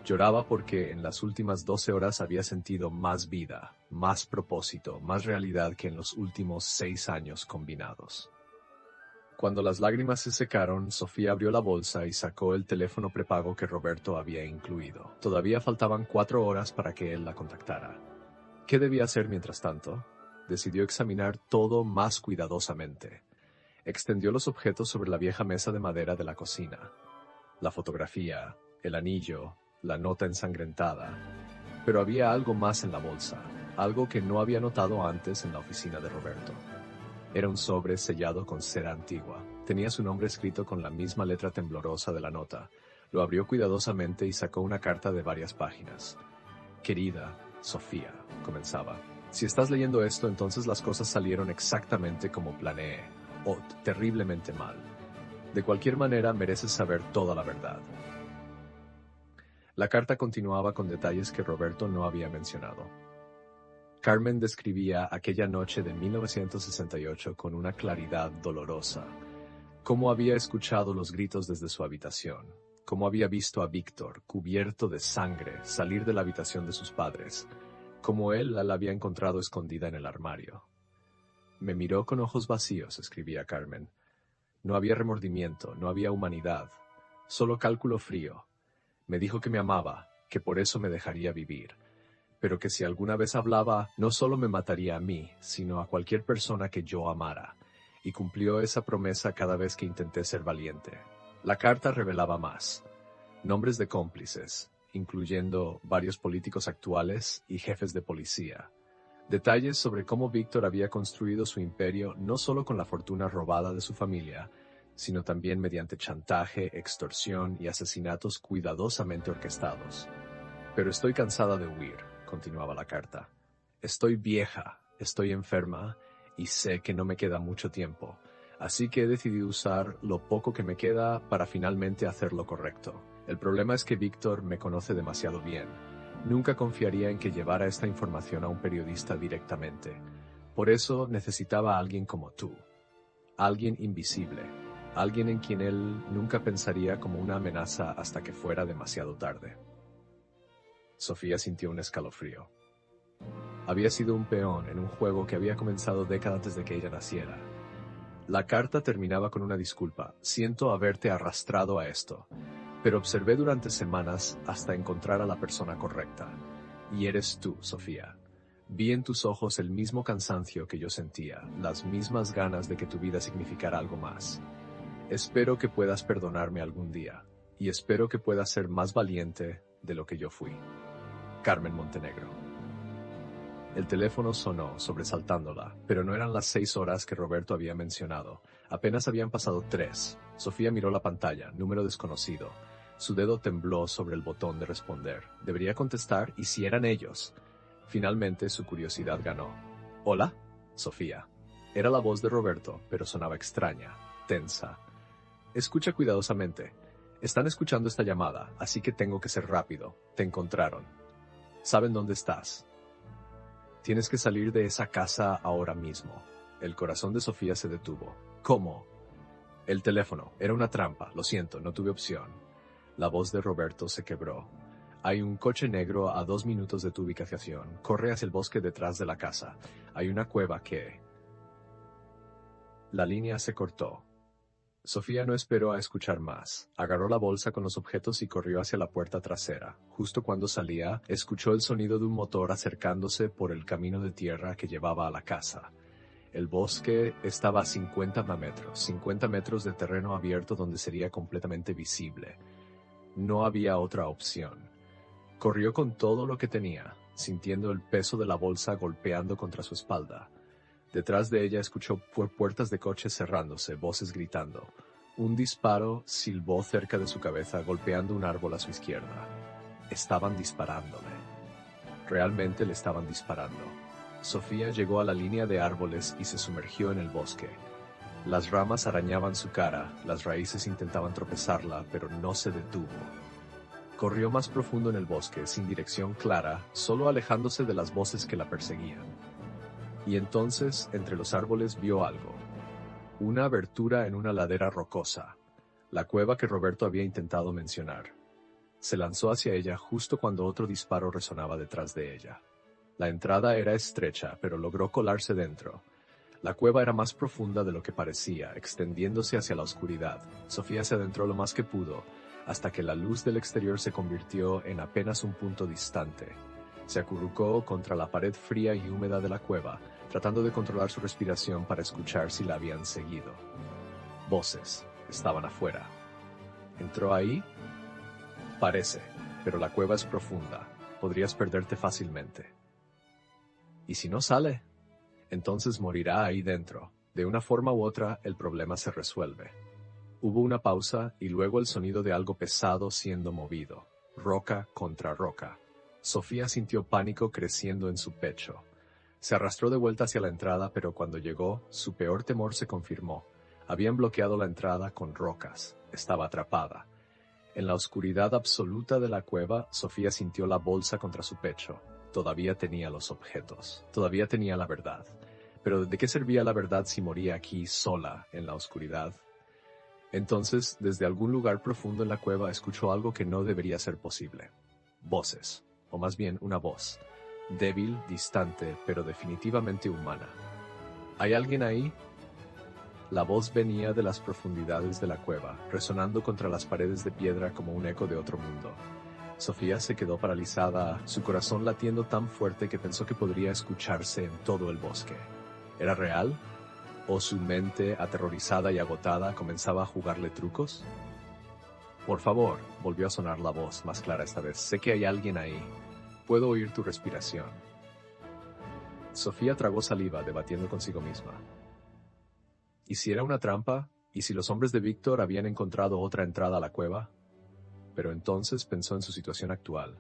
Lloraba porque en las últimas 12 horas había sentido más vida, más propósito, más realidad que en los últimos 6 años combinados. Cuando las lágrimas se secaron, Sofía abrió la bolsa y sacó el teléfono prepago que Roberto había incluido. Todavía faltaban 4 horas para que él la contactara. ¿Qué debía hacer mientras tanto? Decidió examinar todo más cuidadosamente. Extendió los objetos sobre la vieja mesa de madera de la cocina. La fotografía, el anillo, la nota ensangrentada. Pero había algo más en la bolsa, algo que no había notado antes en la oficina de Roberto. Era un sobre sellado con cera antigua. Tenía su nombre escrito con la misma letra temblorosa de la nota. Lo abrió cuidadosamente y sacó una carta de varias páginas. Querida Sofía, comenzaba. Si estás leyendo esto, entonces las cosas salieron exactamente como planeé, o terriblemente mal. De cualquier manera, mereces saber toda la verdad. La carta continuaba con detalles que Roberto no había mencionado. Carmen describía aquella noche de 1968 con una claridad dolorosa. Cómo había escuchado los gritos desde su habitación. Cómo había visto a Víctor, cubierto de sangre, salir de la habitación de sus padres. Cómo él la había encontrado escondida en el armario. Me miró con ojos vacíos, escribía Carmen. No había remordimiento, no había humanidad, solo cálculo frío. Me dijo que me amaba, que por eso me dejaría vivir, pero que si alguna vez hablaba, no solo me mataría a mí, sino a cualquier persona que yo amara, y cumplió esa promesa cada vez que intenté ser valiente. La carta revelaba más. Nombres de cómplices, incluyendo varios políticos actuales y jefes de policía. Detalles sobre cómo Víctor había construido su imperio no solo con la fortuna robada de su familia, sino también mediante chantaje, extorsión y asesinatos cuidadosamente orquestados. Pero estoy cansada de huir, continuaba la carta. Estoy vieja, estoy enferma y sé que no me queda mucho tiempo, así que he decidido usar lo poco que me queda para finalmente hacer lo correcto. El problema es que Víctor me conoce demasiado bien. Nunca confiaría en que llevara esta información a un periodista directamente. Por eso necesitaba a alguien como tú. Alguien invisible. Alguien en quien él nunca pensaría como una amenaza hasta que fuera demasiado tarde. Sofía sintió un escalofrío. Había sido un peón en un juego que había comenzado décadas antes de que ella naciera. La carta terminaba con una disculpa. Siento haberte arrastrado a esto, pero observé durante semanas hasta encontrar a la persona correcta. Y eres tú, Sofía. Vi en tus ojos el mismo cansancio que yo sentía, las mismas ganas de que tu vida significara algo más. Espero que puedas perdonarme algún día, y espero que puedas ser más valiente de lo que yo fui. Carmen Montenegro. El teléfono sonó, sobresaltándola, pero no eran las 6 horas que Roberto había mencionado. Apenas habían pasado 3. Sofía miró la pantalla, número desconocido. Su dedo tembló sobre el botón de responder. Debería contestar, ¿y si eran ellos? Finalmente su curiosidad ganó. ¿Hola? Sofía. Era la voz de Roberto, pero sonaba extraña, tensa. Escucha cuidadosamente. Están escuchando esta llamada, así que tengo que ser rápido. Te encontraron. Saben dónde estás. Tienes que salir de esa casa ahora mismo. El corazón de Sofía se detuvo. ¿Cómo? El teléfono. Era una trampa. Lo siento, no tuve opción. La voz de Roberto se quebró. Hay un coche negro a 2 minutos de tu ubicación. Corre hacia el bosque detrás de la casa. Hay una cueva que... La línea se cortó. Sofía no esperó a escuchar más. Agarró la bolsa con los objetos y corrió hacia la puerta trasera. Justo cuando salía, escuchó el sonido de un motor acercándose por el camino de tierra que llevaba a la casa. El bosque estaba a 50 metros de terreno abierto donde sería completamente visible. No había otra opción. Corrió con todo lo que tenía, sintiendo el peso de la bolsa golpeando contra su espalda. Detrás de ella escuchó puertas de coches cerrándose, voces gritando. Un disparo silbó cerca de su cabeza, golpeando un árbol a su izquierda. Estaban disparándole. Realmente le estaban disparando. Sofía llegó a la línea de árboles y se sumergió en el bosque. Las ramas arañaban su cara, las raíces intentaban tropezarla, pero no se detuvo. Corrió más profundo en el bosque, sin dirección clara, solo alejándose de las voces que la perseguían. Y entonces, entre los árboles vio algo. Una abertura en una ladera rocosa, la cueva que Roberto había intentado mencionar. Se lanzó hacia ella justo cuando otro disparo resonaba detrás de ella. La entrada era estrecha, pero logró colarse dentro. La cueva era más profunda de lo que parecía, extendiéndose hacia la oscuridad. Sofía se adentró lo más que pudo, hasta que la luz del exterior se convirtió en apenas un punto distante. Se acurrucó contra la pared fría y húmeda de la cueva, tratando de controlar su respiración para escuchar si la habían seguido. Voces estaban afuera. ¿Entró ahí? Parece, pero la cueva es profunda. Podrías perderte fácilmente. ¿Y si no sale? Entonces morirá ahí dentro. De una forma u otra, el problema se resuelve. Hubo una pausa y luego el sonido de algo pesado siendo movido. Roca contra roca. Sofía sintió pánico creciendo en su pecho. Se arrastró de vuelta hacia la entrada, pero cuando llegó, su peor temor se confirmó. Habían bloqueado la entrada con rocas. Estaba atrapada. En la oscuridad absoluta de la cueva, Sofía sintió la bolsa contra su pecho. Todavía tenía los objetos. Todavía tenía la verdad. Pero ¿de qué servía la verdad si moría aquí, sola, en la oscuridad? Entonces, desde algún lugar profundo en la cueva, escuchó algo que no debería ser posible. Voces, o más bien una voz. Débil, distante, pero definitivamente humana. ¿Hay alguien ahí? La voz venía de las profundidades de la cueva, resonando contra las paredes de piedra como un eco de otro mundo. Sofía se quedó paralizada, su corazón latiendo tan fuerte que pensó que podría escucharse en todo el bosque. ¿Era real? ¿O su mente, aterrorizada y agotada, comenzaba a jugarle trucos? Por favor, volvió a sonar la voz, más clara esta vez. Sé que hay alguien ahí. Puedo oír tu respiración. Sofía tragó saliva, debatiendo consigo misma. ¿Y si era una trampa? ¿Y si los hombres de Víctor habían encontrado otra entrada a la cueva? Pero entonces pensó en su situación actual.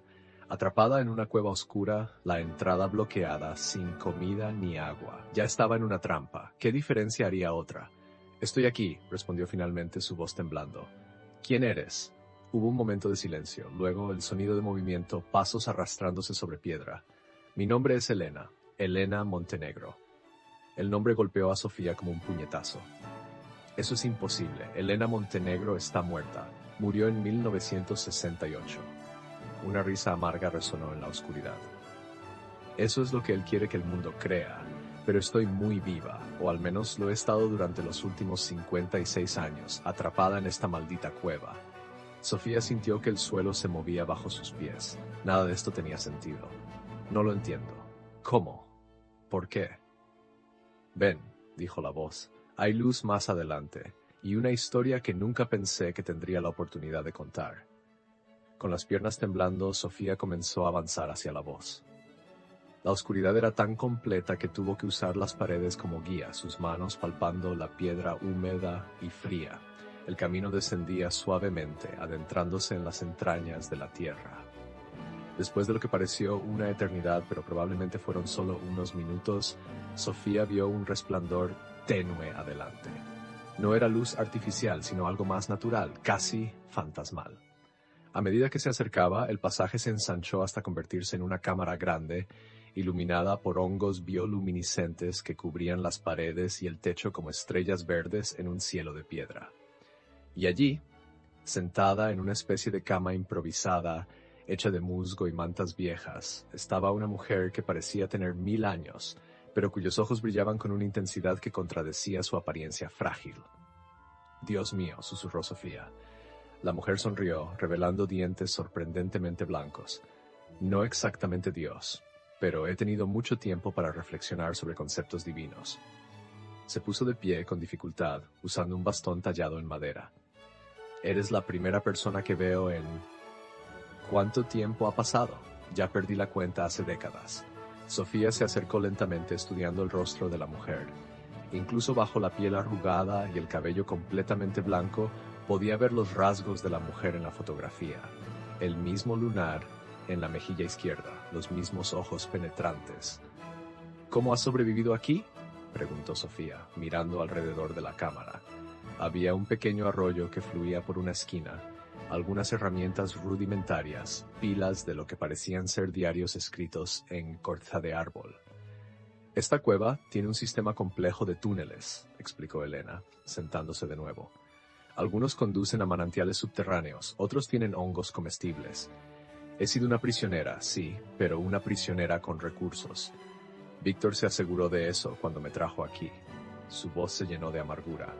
Atrapada en una cueva oscura, la entrada bloqueada, sin comida ni agua. Ya estaba en una trampa. ¿Qué diferencia haría otra? Estoy aquí, respondió finalmente, su voz temblando. ¿Quién eres? Hubo un momento de silencio, luego el sonido de movimiento, pasos arrastrándose sobre piedra. Mi nombre es Elena, Elena Montenegro. El nombre golpeó a Sofía como un puñetazo. Eso es imposible. Elena Montenegro está muerta. Murió en 1968. Una risa amarga resonó en la oscuridad. Eso es lo que él quiere que el mundo crea, pero estoy muy viva, o al menos lo he estado durante los últimos 56 años, atrapada en esta maldita cueva. Sofía sintió que el suelo se movía bajo sus pies. Nada de esto tenía sentido. No lo entiendo. ¿Cómo? ¿Por qué? Ven, dijo la voz. Hay luz más adelante, y una historia que nunca pensé que tendría la oportunidad de contar. Con las piernas temblando, Sofía comenzó a avanzar hacia la voz. La oscuridad era tan completa que tuvo que usar las paredes como guía, sus manos palpando la piedra húmeda y fría. El camino descendía suavemente, adentrándose en las entrañas de la tierra. Después de lo que pareció una eternidad, pero probablemente fueron solo unos minutos, Sofía vio un resplandor tenue adelante. No era luz artificial, sino algo más natural, casi fantasmal. A medida que se acercaba, el pasaje se ensanchó hasta convertirse en una cámara grande, iluminada por hongos bioluminiscentes que cubrían las paredes y el techo como estrellas verdes en un cielo de piedra. Y allí, sentada en una especie de cama improvisada, hecha de musgo y mantas viejas, estaba una mujer que parecía tener 1000 años, pero cuyos ojos brillaban con una intensidad que contradecía su apariencia frágil. Dios mío, susurró Sofía. La mujer sonrió, revelando dientes sorprendentemente blancos. No exactamente Dios, pero he tenido mucho tiempo para reflexionar sobre conceptos divinos. Se puso de pie con dificultad, usando un bastón tallado en madera. Eres la primera persona que veo en... ¿Cuánto tiempo ha pasado? Ya perdí la cuenta hace décadas. Sofía se acercó lentamente estudiando el rostro de la mujer. Incluso bajo la piel arrugada y el cabello completamente blanco, podía ver los rasgos de la mujer en la fotografía. El mismo lunar en la mejilla izquierda, los mismos ojos penetrantes. ¿Cómo has sobrevivido aquí?, preguntó Sofía, mirando alrededor de la cámara. Había un pequeño arroyo que fluía por una esquina, algunas herramientas rudimentarias, pilas de lo que parecían ser diarios escritos en corteza de árbol. Esta cueva tiene un sistema complejo de túneles, explicó Elena, sentándose de nuevo. Algunos conducen a manantiales subterráneos, otros tienen hongos comestibles. He sido una prisionera, sí, pero una prisionera con recursos. Víctor se aseguró de eso cuando me trajo aquí. Su voz se llenó de amargura.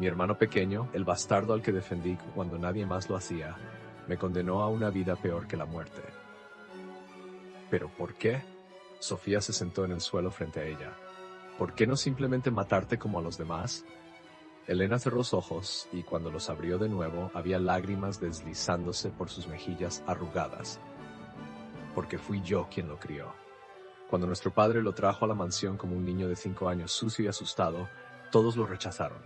Mi hermano pequeño, el bastardo al que defendí cuando nadie más lo hacía, me condenó a una vida peor que la muerte. ¿Pero por qué? Sofía se sentó en el suelo frente a ella. ¿Por qué no simplemente matarte como a los demás? Elena cerró los ojos y cuando los abrió de nuevo había lágrimas deslizándose por sus mejillas arrugadas. Porque fui yo quien lo crió. Cuando nuestro padre lo trajo a la mansión como un niño de 5 años sucio y asustado, todos lo rechazaron.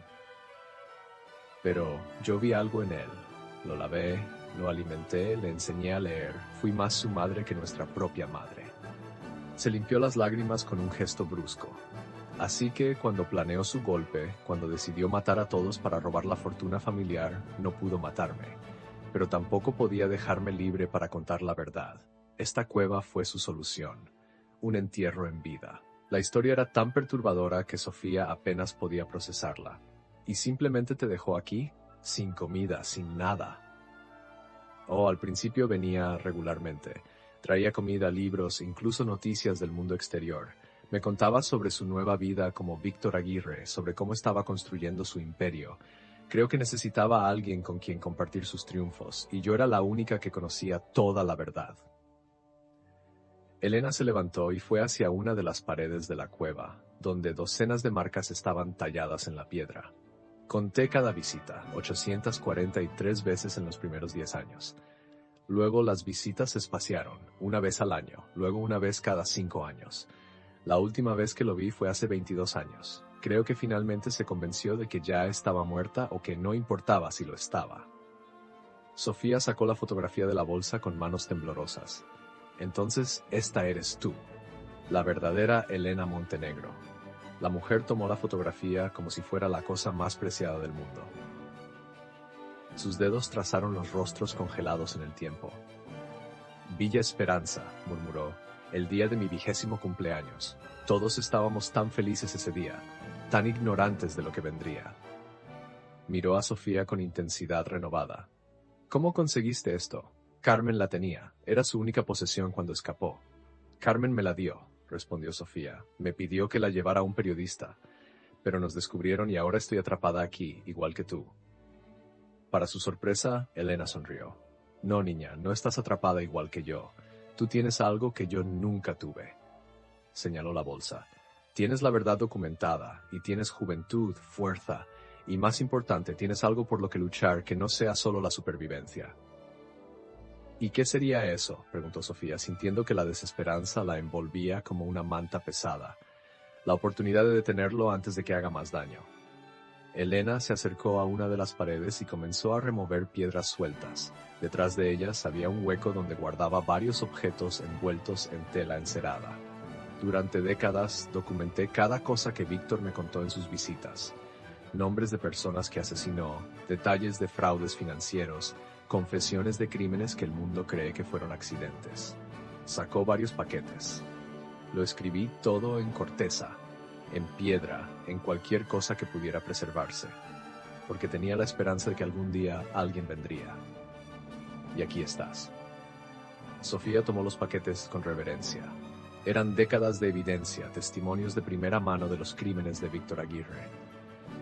Pero yo vi algo en él. Lo lavé, lo alimenté, le enseñé a leer. Fui más su madre que nuestra propia madre. Se limpió las lágrimas con un gesto brusco. Así que cuando planeó su golpe, cuando decidió matar a todos para robar la fortuna familiar, no pudo matarme. Pero tampoco podía dejarme libre para contar la verdad. Esta cueva fue su solución. Un entierro en vida. La historia era tan perturbadora que Sofía apenas podía procesarla. ¿Y simplemente te dejó aquí? Sin comida, sin nada. Oh, al principio venía regularmente. Traía comida, libros, incluso noticias del mundo exterior. Me contaba sobre su nueva vida como Víctor Aguirre, sobre cómo estaba construyendo su imperio. Creo que necesitaba a alguien con quien compartir sus triunfos, y yo era la única que conocía toda la verdad. Elena se levantó y fue hacia una de las paredes de la cueva, donde docenas de marcas estaban talladas en la piedra. Conté cada visita, 843 veces en los primeros 10 años. Luego las visitas se espaciaron, una vez al año, luego una vez cada 5 años. La última vez que lo vi fue hace 22 años. Creo que finalmente se convenció de que ya estaba muerta o que no importaba si lo estaba. Sofía sacó la fotografía de la bolsa con manos temblorosas. Entonces, esta eres tú, la verdadera Elena Montenegro. La mujer tomó la fotografía como si fuera la cosa más preciada del mundo. Sus dedos trazaron los rostros congelados en el tiempo. Villa Esperanza, murmuró, el día de mi 20º cumpleaños. Todos estábamos tan felices ese día, tan ignorantes de lo que vendría. Miró a Sofía con intensidad renovada. ¿Cómo conseguiste esto? Carmen la tenía, era su única posesión cuando escapó. Carmen me la dio, respondió Sofía. Me pidió que la llevara a un periodista, pero nos descubrieron y ahora estoy atrapada aquí, igual que tú. Para su sorpresa, Elena sonrió. No, niña, no estás atrapada igual que yo. Tú tienes algo que yo nunca tuve. Señaló la bolsa. Tienes la verdad documentada, y tienes juventud, fuerza, y más importante, tienes algo por lo que luchar que no sea solo la supervivencia. ¿Y qué sería eso?, preguntó Sofía, sintiendo que la desesperanza la envolvía como una manta pesada. La oportunidad de detenerlo antes de que haga más daño. Elena se acercó a una de las paredes y comenzó a remover piedras sueltas. Detrás de ellas había un hueco donde guardaba varios objetos envueltos en tela encerada. Durante décadas documenté cada cosa que Víctor me contó en sus visitas. Nombres de personas que asesinó, detalles de fraudes financieros, confesiones de crímenes que el mundo cree que fueron accidentes. Sacó varios paquetes. Lo escribí todo en corteza, en piedra, en cualquier cosa que pudiera preservarse, porque tenía la esperanza de que algún día alguien vendría. Y aquí estás. Sofía tomó los paquetes con reverencia. Eran décadas de evidencia, testimonios de primera mano de los crímenes de Víctor Aguirre.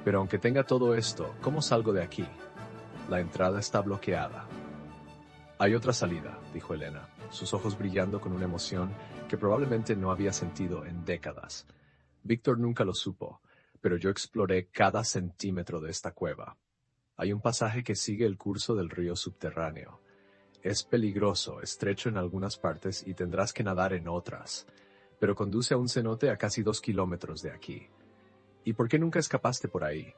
Pero aunque tenga todo esto, ¿cómo salgo de aquí? La entrada está bloqueada. Hay otra salida, dijo Elena, sus ojos brillando con una emoción que probablemente no había sentido en décadas. Víctor nunca lo supo, pero yo exploré cada centímetro de esta cueva. Hay un pasaje que sigue el curso del río subterráneo. Es peligroso, estrecho en algunas partes y tendrás que nadar en otras, pero conduce a un cenote a casi 2 kilómetros de aquí. ¿Y por qué nunca escapaste por ahí?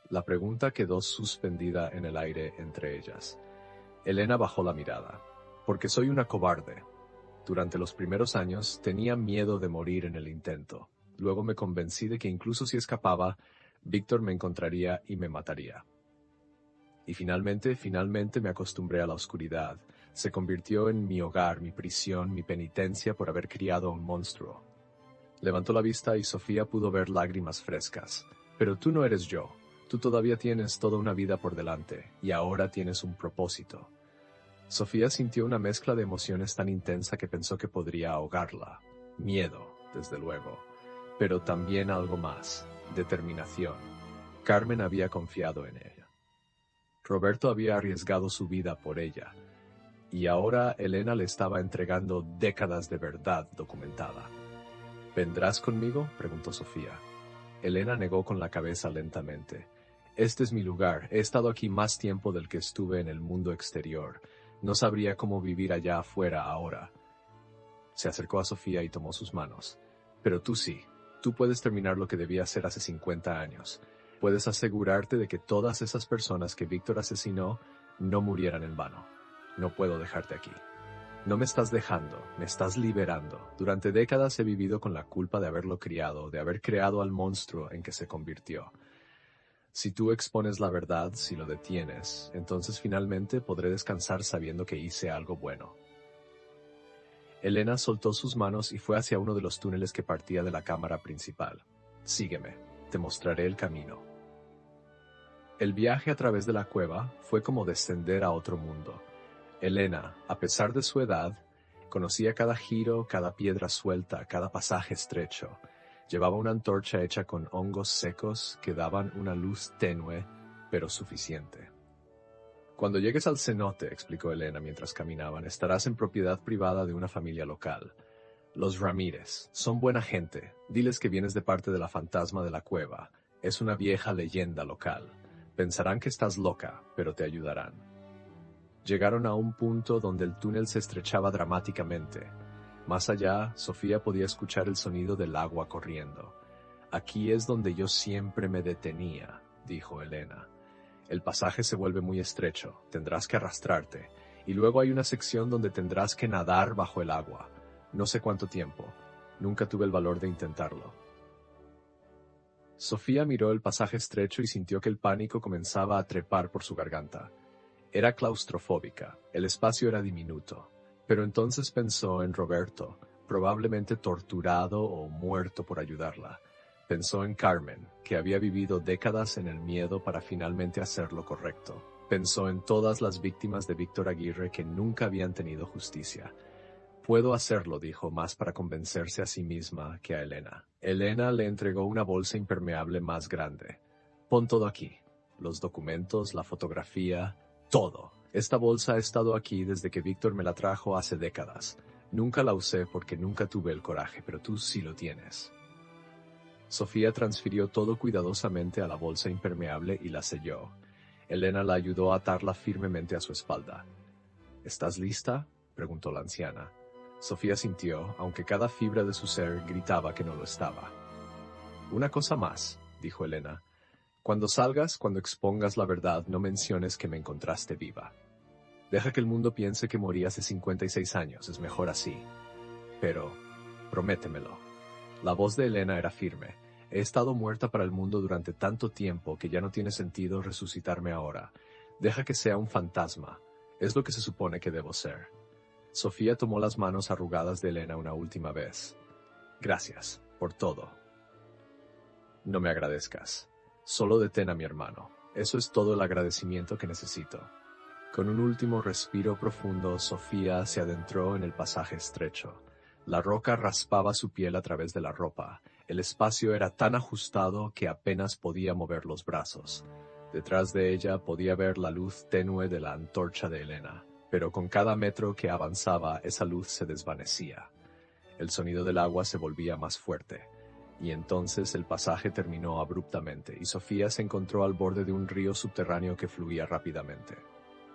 La pregunta quedó suspendida en el aire entre ellas. Elena bajó la mirada. Porque soy una cobarde. Durante los primeros años tenía miedo de morir en el intento. Luego me convencí de que incluso si escapaba, Víctor me encontraría y me mataría. Y finalmente me acostumbré a la oscuridad. Se convirtió en mi hogar, mi prisión, mi penitencia por haber criado a un monstruo. Levantó la vista y Sofía pudo ver lágrimas frescas. Pero tú no eres yo. Tú todavía tienes toda una vida por delante, y ahora tienes un propósito. Sofía sintió una mezcla de emociones tan intensa que pensó que podría ahogarla. Miedo, desde luego, pero también algo más, determinación. Carmen había confiado en ella. Roberto había arriesgado su vida por ella, y ahora Elena le estaba entregando décadas de verdad documentada. ¿Vendrás conmigo?, preguntó Sofía. Elena negó con la cabeza lentamente. Este es mi lugar, he estado aquí más tiempo del que estuve en el mundo exterior. No sabría cómo vivir allá afuera ahora. Se acercó a Sofía y tomó sus manos. Pero tú sí, tú puedes terminar lo que debía hacer hace 50 años. Puedes asegurarte de que todas esas personas que Víctor asesinó no murieran en vano. No puedo dejarte aquí. No me estás dejando, me estás liberando. Durante décadas he vivido con la culpa de haberlo criado, de haber creado al monstruo en que se convirtió. Si tú expones la verdad, si lo detienes, entonces finalmente podré descansar sabiendo que hice algo bueno. Elena soltó sus manos y fue hacia uno de los túneles que partía de la cámara principal. Sígueme, te mostraré el camino. El viaje a través de la cueva fue como descender a otro mundo. Elena, a pesar de su edad, conocía cada giro, cada piedra suelta, cada pasaje estrecho. Llevaba una antorcha hecha con hongos secos que daban una luz tenue, pero suficiente. Cuando llegues al cenote, explicó Elena mientras caminaban, estarás en propiedad privada de una familia local. Los Ramírez. Son buena gente. Diles que vienes de parte de la fantasma de la cueva. Es una vieja leyenda local. Pensarán que estás loca, pero te ayudarán. Llegaron a un punto donde el túnel se estrechaba dramáticamente. Más allá, Sofía podía escuchar el sonido del agua corriendo. Aquí es donde yo siempre me detenía, dijo Elena. El pasaje se vuelve muy estrecho, tendrás que arrastrarte, y luego hay una sección donde tendrás que nadar bajo el agua. No sé cuánto tiempo. Nunca tuve el valor de intentarlo. Sofía miró el pasaje estrecho y sintió que el pánico comenzaba a trepar por su garganta. Era claustrofóbica, el espacio era diminuto. Pero entonces pensó en Roberto, probablemente torturado o muerto por ayudarla. Pensó en Carmen, que había vivido décadas en el miedo para finalmente hacer lo correcto. Pensó en todas las víctimas de Víctor Aguirre que nunca habían tenido justicia. Puedo hacerlo, dijo, más para convencerse a sí misma que a Elena. Elena le entregó una bolsa impermeable más grande. Pon todo aquí. Los documentos, la fotografía, todo. Esta bolsa ha estado aquí desde que Víctor me la trajo hace décadas. Nunca la usé porque nunca tuve el coraje, pero tú sí lo tienes. Sofía transfirió todo cuidadosamente a la bolsa impermeable y la selló. Elena la ayudó a atarla firmemente a su espalda. ¿Estás lista?, preguntó la anciana. Sofía sintió, aunque cada fibra de su ser gritaba que no lo estaba. Una cosa más, dijo Elena. Cuando salgas, cuando expongas la verdad, no menciones que me encontraste viva. Deja que el mundo piense que morí hace 56 años, es mejor así. Pero, prométemelo. La voz de Elena era firme. He estado muerta para el mundo durante tanto tiempo que ya no tiene sentido resucitarme ahora. Deja que sea un fantasma. Es lo que se supone que debo ser. Sofía tomó las manos arrugadas de Elena una última vez. Gracias, por todo. No me agradezcas. Solo detén a mi hermano. Eso es todo el agradecimiento que necesito. Con un último respiro profundo, Sofía se adentró en el pasaje estrecho. La roca raspaba su piel a través de la ropa. El espacio era tan ajustado que apenas podía mover los brazos. Detrás de ella podía ver la luz tenue de la antorcha de Elena, pero con cada metro que avanzaba esa luz se desvanecía. El sonido del agua se volvía más fuerte, y entonces el pasaje terminó abruptamente y Sofía se encontró al borde de un río subterráneo que fluía rápidamente.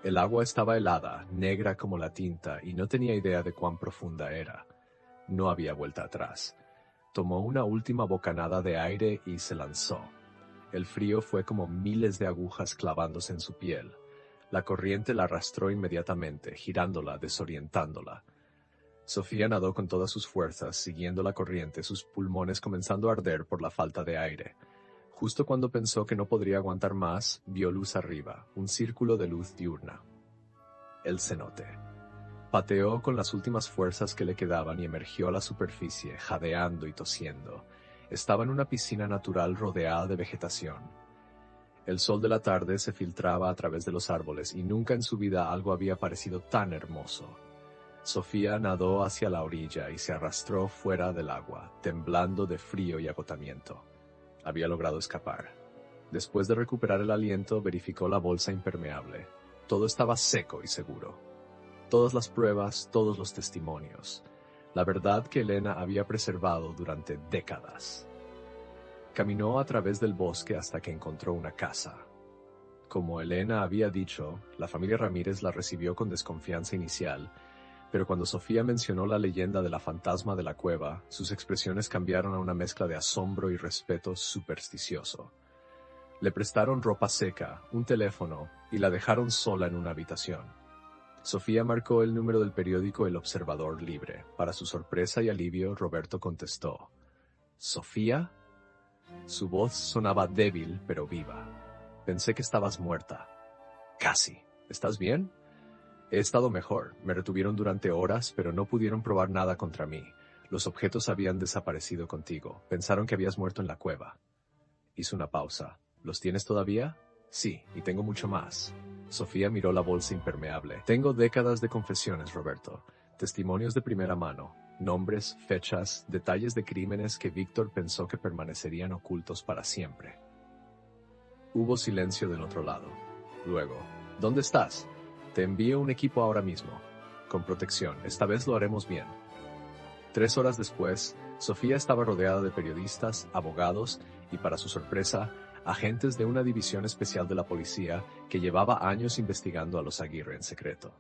El agua estaba helada, negra como la tinta, y no tenía idea de cuán profunda era. No había vuelta atrás. Tomó una última bocanada de aire y se lanzó. El frío fue como miles de agujas clavándose en su piel. La corriente la arrastró inmediatamente, girándola, desorientándola. Sofía nadó con todas sus fuerzas, siguiendo la corriente, sus pulmones comenzando a arder por la falta de aire. Justo cuando pensó que no podría aguantar más, vio luz arriba, un círculo de luz diurna. El cenote. Pateó con las últimas fuerzas que le quedaban y emergió a la superficie, jadeando y tosiendo. Estaba en una piscina natural rodeada de vegetación. El sol de la tarde se filtraba a través de los árboles y nunca en su vida algo había parecido tan hermoso. Sofía nadó hacia la orilla y se arrastró fuera del agua, temblando de frío y agotamiento. Había logrado escapar. Después de recuperar el aliento, verificó la bolsa impermeable. Todo estaba seco y seguro. Todas las pruebas, todos los testimonios. La verdad que Elena había preservado durante décadas. Caminó a través del bosque hasta que encontró una casa. Como Elena había dicho, la familia Ramírez la recibió con desconfianza inicial, pero cuando Sofía mencionó la leyenda de la fantasma de la cueva, sus expresiones cambiaron a una mezcla de asombro y respeto supersticioso. Le prestaron ropa seca, un teléfono, y la dejaron sola en una habitación. Sofía marcó el número del periódico El Observador Libre. Para su sorpresa y alivio, Roberto contestó. ¿Sofía? Su voz sonaba débil, pero viva. Pensé que estabas muerta. Casi. ¿Estás bien? He estado mejor. Me retuvieron durante horas, pero no pudieron probar nada contra mí. Los objetos habían desaparecido contigo. Pensaron que habías muerto en la cueva. Hizo una pausa. ¿Los tienes todavía? Sí, y tengo mucho más. Sofía miró la bolsa impermeable. Tengo décadas de confesiones, Roberto. Testimonios de primera mano. Nombres, fechas, detalles de crímenes que Víctor pensó que permanecerían ocultos para siempre. Hubo silencio del otro lado. Luego, ¿dónde estás? Te envío un equipo ahora mismo. Con protección, esta vez lo haremos bien. 3 horas después, Sofía estaba rodeada de periodistas, abogados y, para su sorpresa, agentes de una división especial de la policía que llevaba años investigando a los Aguirre en secreto.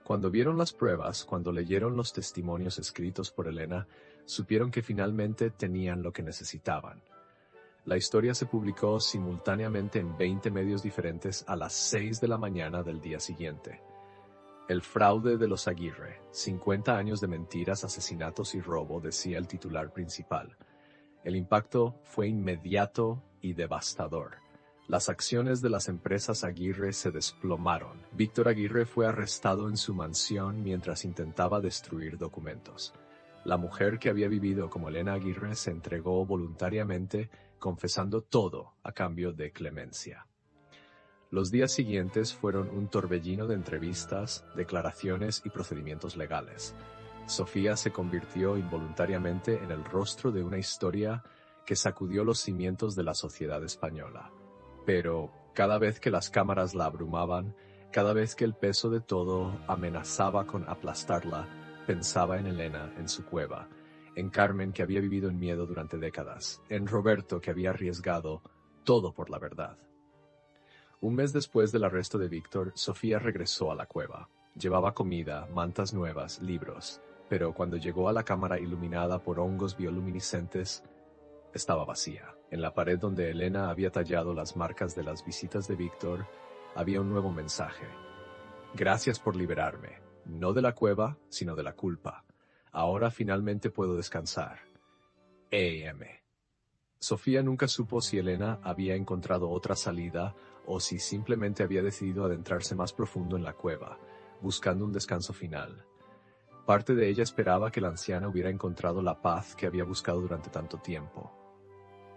Cuando vieron las pruebas, cuando leyeron los testimonios escritos por Elena, supieron que finalmente tenían lo que necesitaban. La historia se publicó simultáneamente en 20 medios diferentes a las 6 de la mañana del día siguiente. El fraude de los Aguirre, 50 años de mentiras, asesinatos y robo, decía el titular principal. El impacto fue inmediato y devastador. Las acciones de las empresas Aguirre se desplomaron. Víctor Aguirre fue arrestado en su mansión mientras intentaba destruir documentos. La mujer que había vivido como Elena Aguirre se entregó voluntariamente, confesando todo a cambio de clemencia. Los días siguientes fueron un torbellino de entrevistas, declaraciones y procedimientos legales. Sofía se convirtió involuntariamente en el rostro de una historia que sacudió los cimientos de la sociedad española. Pero, cada vez que las cámaras la abrumaban, cada vez que el peso de todo amenazaba con aplastarla, pensaba en Elena, en su cueva, en Carmen, que había vivido en miedo durante décadas, en Roberto, que había arriesgado todo por la verdad. Un mes después del arresto de Víctor, Sofía regresó a la cueva. Llevaba comida, mantas nuevas, libros, pero cuando llegó a la cámara iluminada por hongos bioluminiscentes, estaba vacía. En la pared donde Elena había tallado las marcas de las visitas de Víctor, había un nuevo mensaje. Gracias por liberarme, no de la cueva, sino de la culpa. Ahora finalmente puedo descansar. E.M. Sofía nunca supo si Elena había encontrado otra salida o si simplemente había decidido adentrarse más profundo en la cueva, buscando un descanso final. Parte de ella esperaba que la anciana hubiera encontrado la paz que había buscado durante tanto tiempo.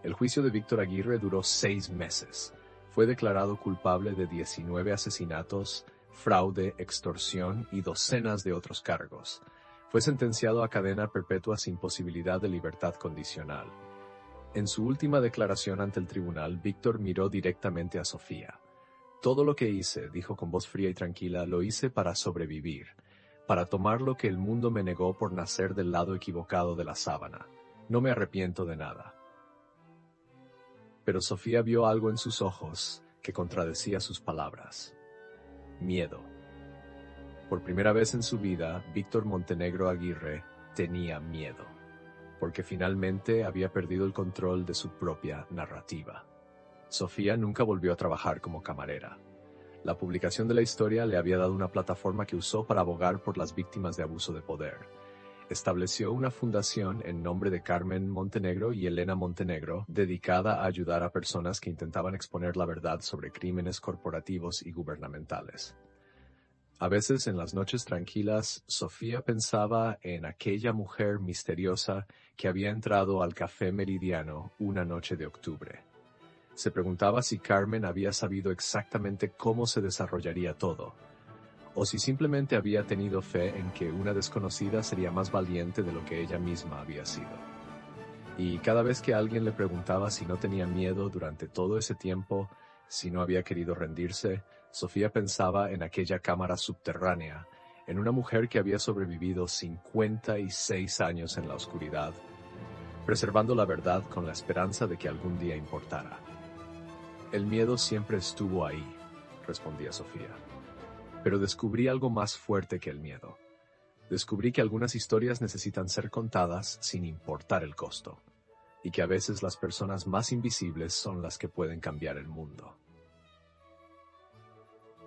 El juicio de Víctor Aguirre duró 6 meses. Fue declarado culpable de 19 asesinatos, fraude, extorsión y docenas de otros cargos. Fue sentenciado a cadena perpetua sin posibilidad de libertad condicional. En su última declaración ante el tribunal, Víctor miró directamente a Sofía. Todo lo que hice, dijo con voz fría y tranquila, lo hice para sobrevivir, para tomar lo que el mundo me negó por nacer del lado equivocado de la sábana. No me arrepiento de nada. Pero Sofía vio algo en sus ojos que contradecía sus palabras. Miedo. Por primera vez en su vida, Víctor Montenegro Aguirre tenía miedo, porque finalmente había perdido el control de su propia narrativa. Sofía nunca volvió a trabajar como camarera. La publicación de la historia le había dado una plataforma que usó para abogar por las víctimas de abuso de poder. estableció una fundación en nombre de Carmen Montenegro y Elena Montenegro, dedicada a ayudar a personas que intentaban exponer la verdad sobre crímenes corporativos y gubernamentales. A veces, en las noches tranquilas, Sofía pensaba en aquella mujer misteriosa que había entrado al Café Meridiano una noche de octubre. Se preguntaba si Carmen había sabido exactamente cómo se desarrollaría todo, o si simplemente había tenido fe en que una desconocida sería más valiente de lo que ella misma había sido. Y cada vez que alguien le preguntaba si no tenía miedo durante todo ese tiempo, si no había querido rendirse, Sofía pensaba en aquella cámara subterránea, en una mujer que había sobrevivido 56 años en la oscuridad, preservando la verdad con la esperanza de que algún día importara. El miedo siempre estuvo ahí, respondía Sofía. Pero descubrí algo más fuerte que el miedo. Descubrí que algunas historias necesitan ser contadas sin importar el costo, y que a veces las personas más invisibles son las que pueden cambiar el mundo.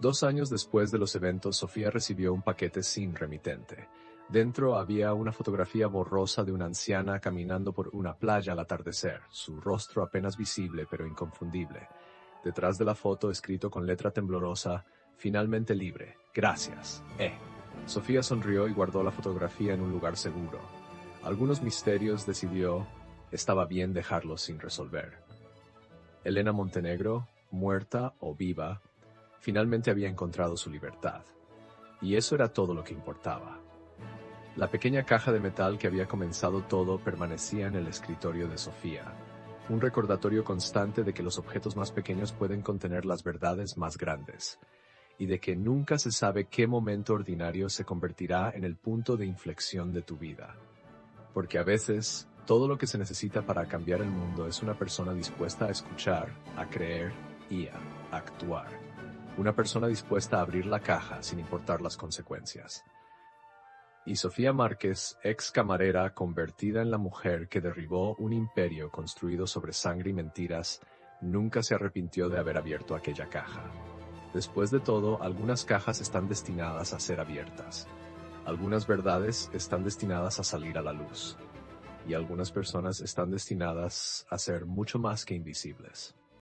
2 años después de los eventos, Sofía recibió un paquete sin remitente. Dentro había una fotografía borrosa de una anciana caminando por una playa al atardecer, su rostro apenas visible pero inconfundible. Detrás de la foto, escrito con letra temblorosa, «Finalmente libre. Gracias. Sofía sonrió y guardó la fotografía en un lugar seguro. Algunos misterios, decidió, estaba bien dejarlos sin resolver. Elena Montenegro, muerta o viva, finalmente había encontrado su libertad. Y eso era todo lo que importaba. La pequeña caja de metal que había comenzado todo permanecía en el escritorio de Sofía, un recordatorio constante de que los objetos más pequeños pueden contener las verdades más grandes, y de que nunca se sabe qué momento ordinario se convertirá en el punto de inflexión de tu vida. Porque a veces, todo lo que se necesita para cambiar el mundo es una persona dispuesta a escuchar, a creer y a actuar. Una persona dispuesta a abrir la caja sin importar las consecuencias. Y Sofía Márquez, ex camarera convertida en la mujer que derribó un imperio construido sobre sangre y mentiras, nunca se arrepintió de haber abierto aquella caja. Después de todo, algunas cajas están destinadas a ser abiertas. Algunas verdades están destinadas a salir a la luz. Y algunas personas están destinadas a ser mucho más que invisibles.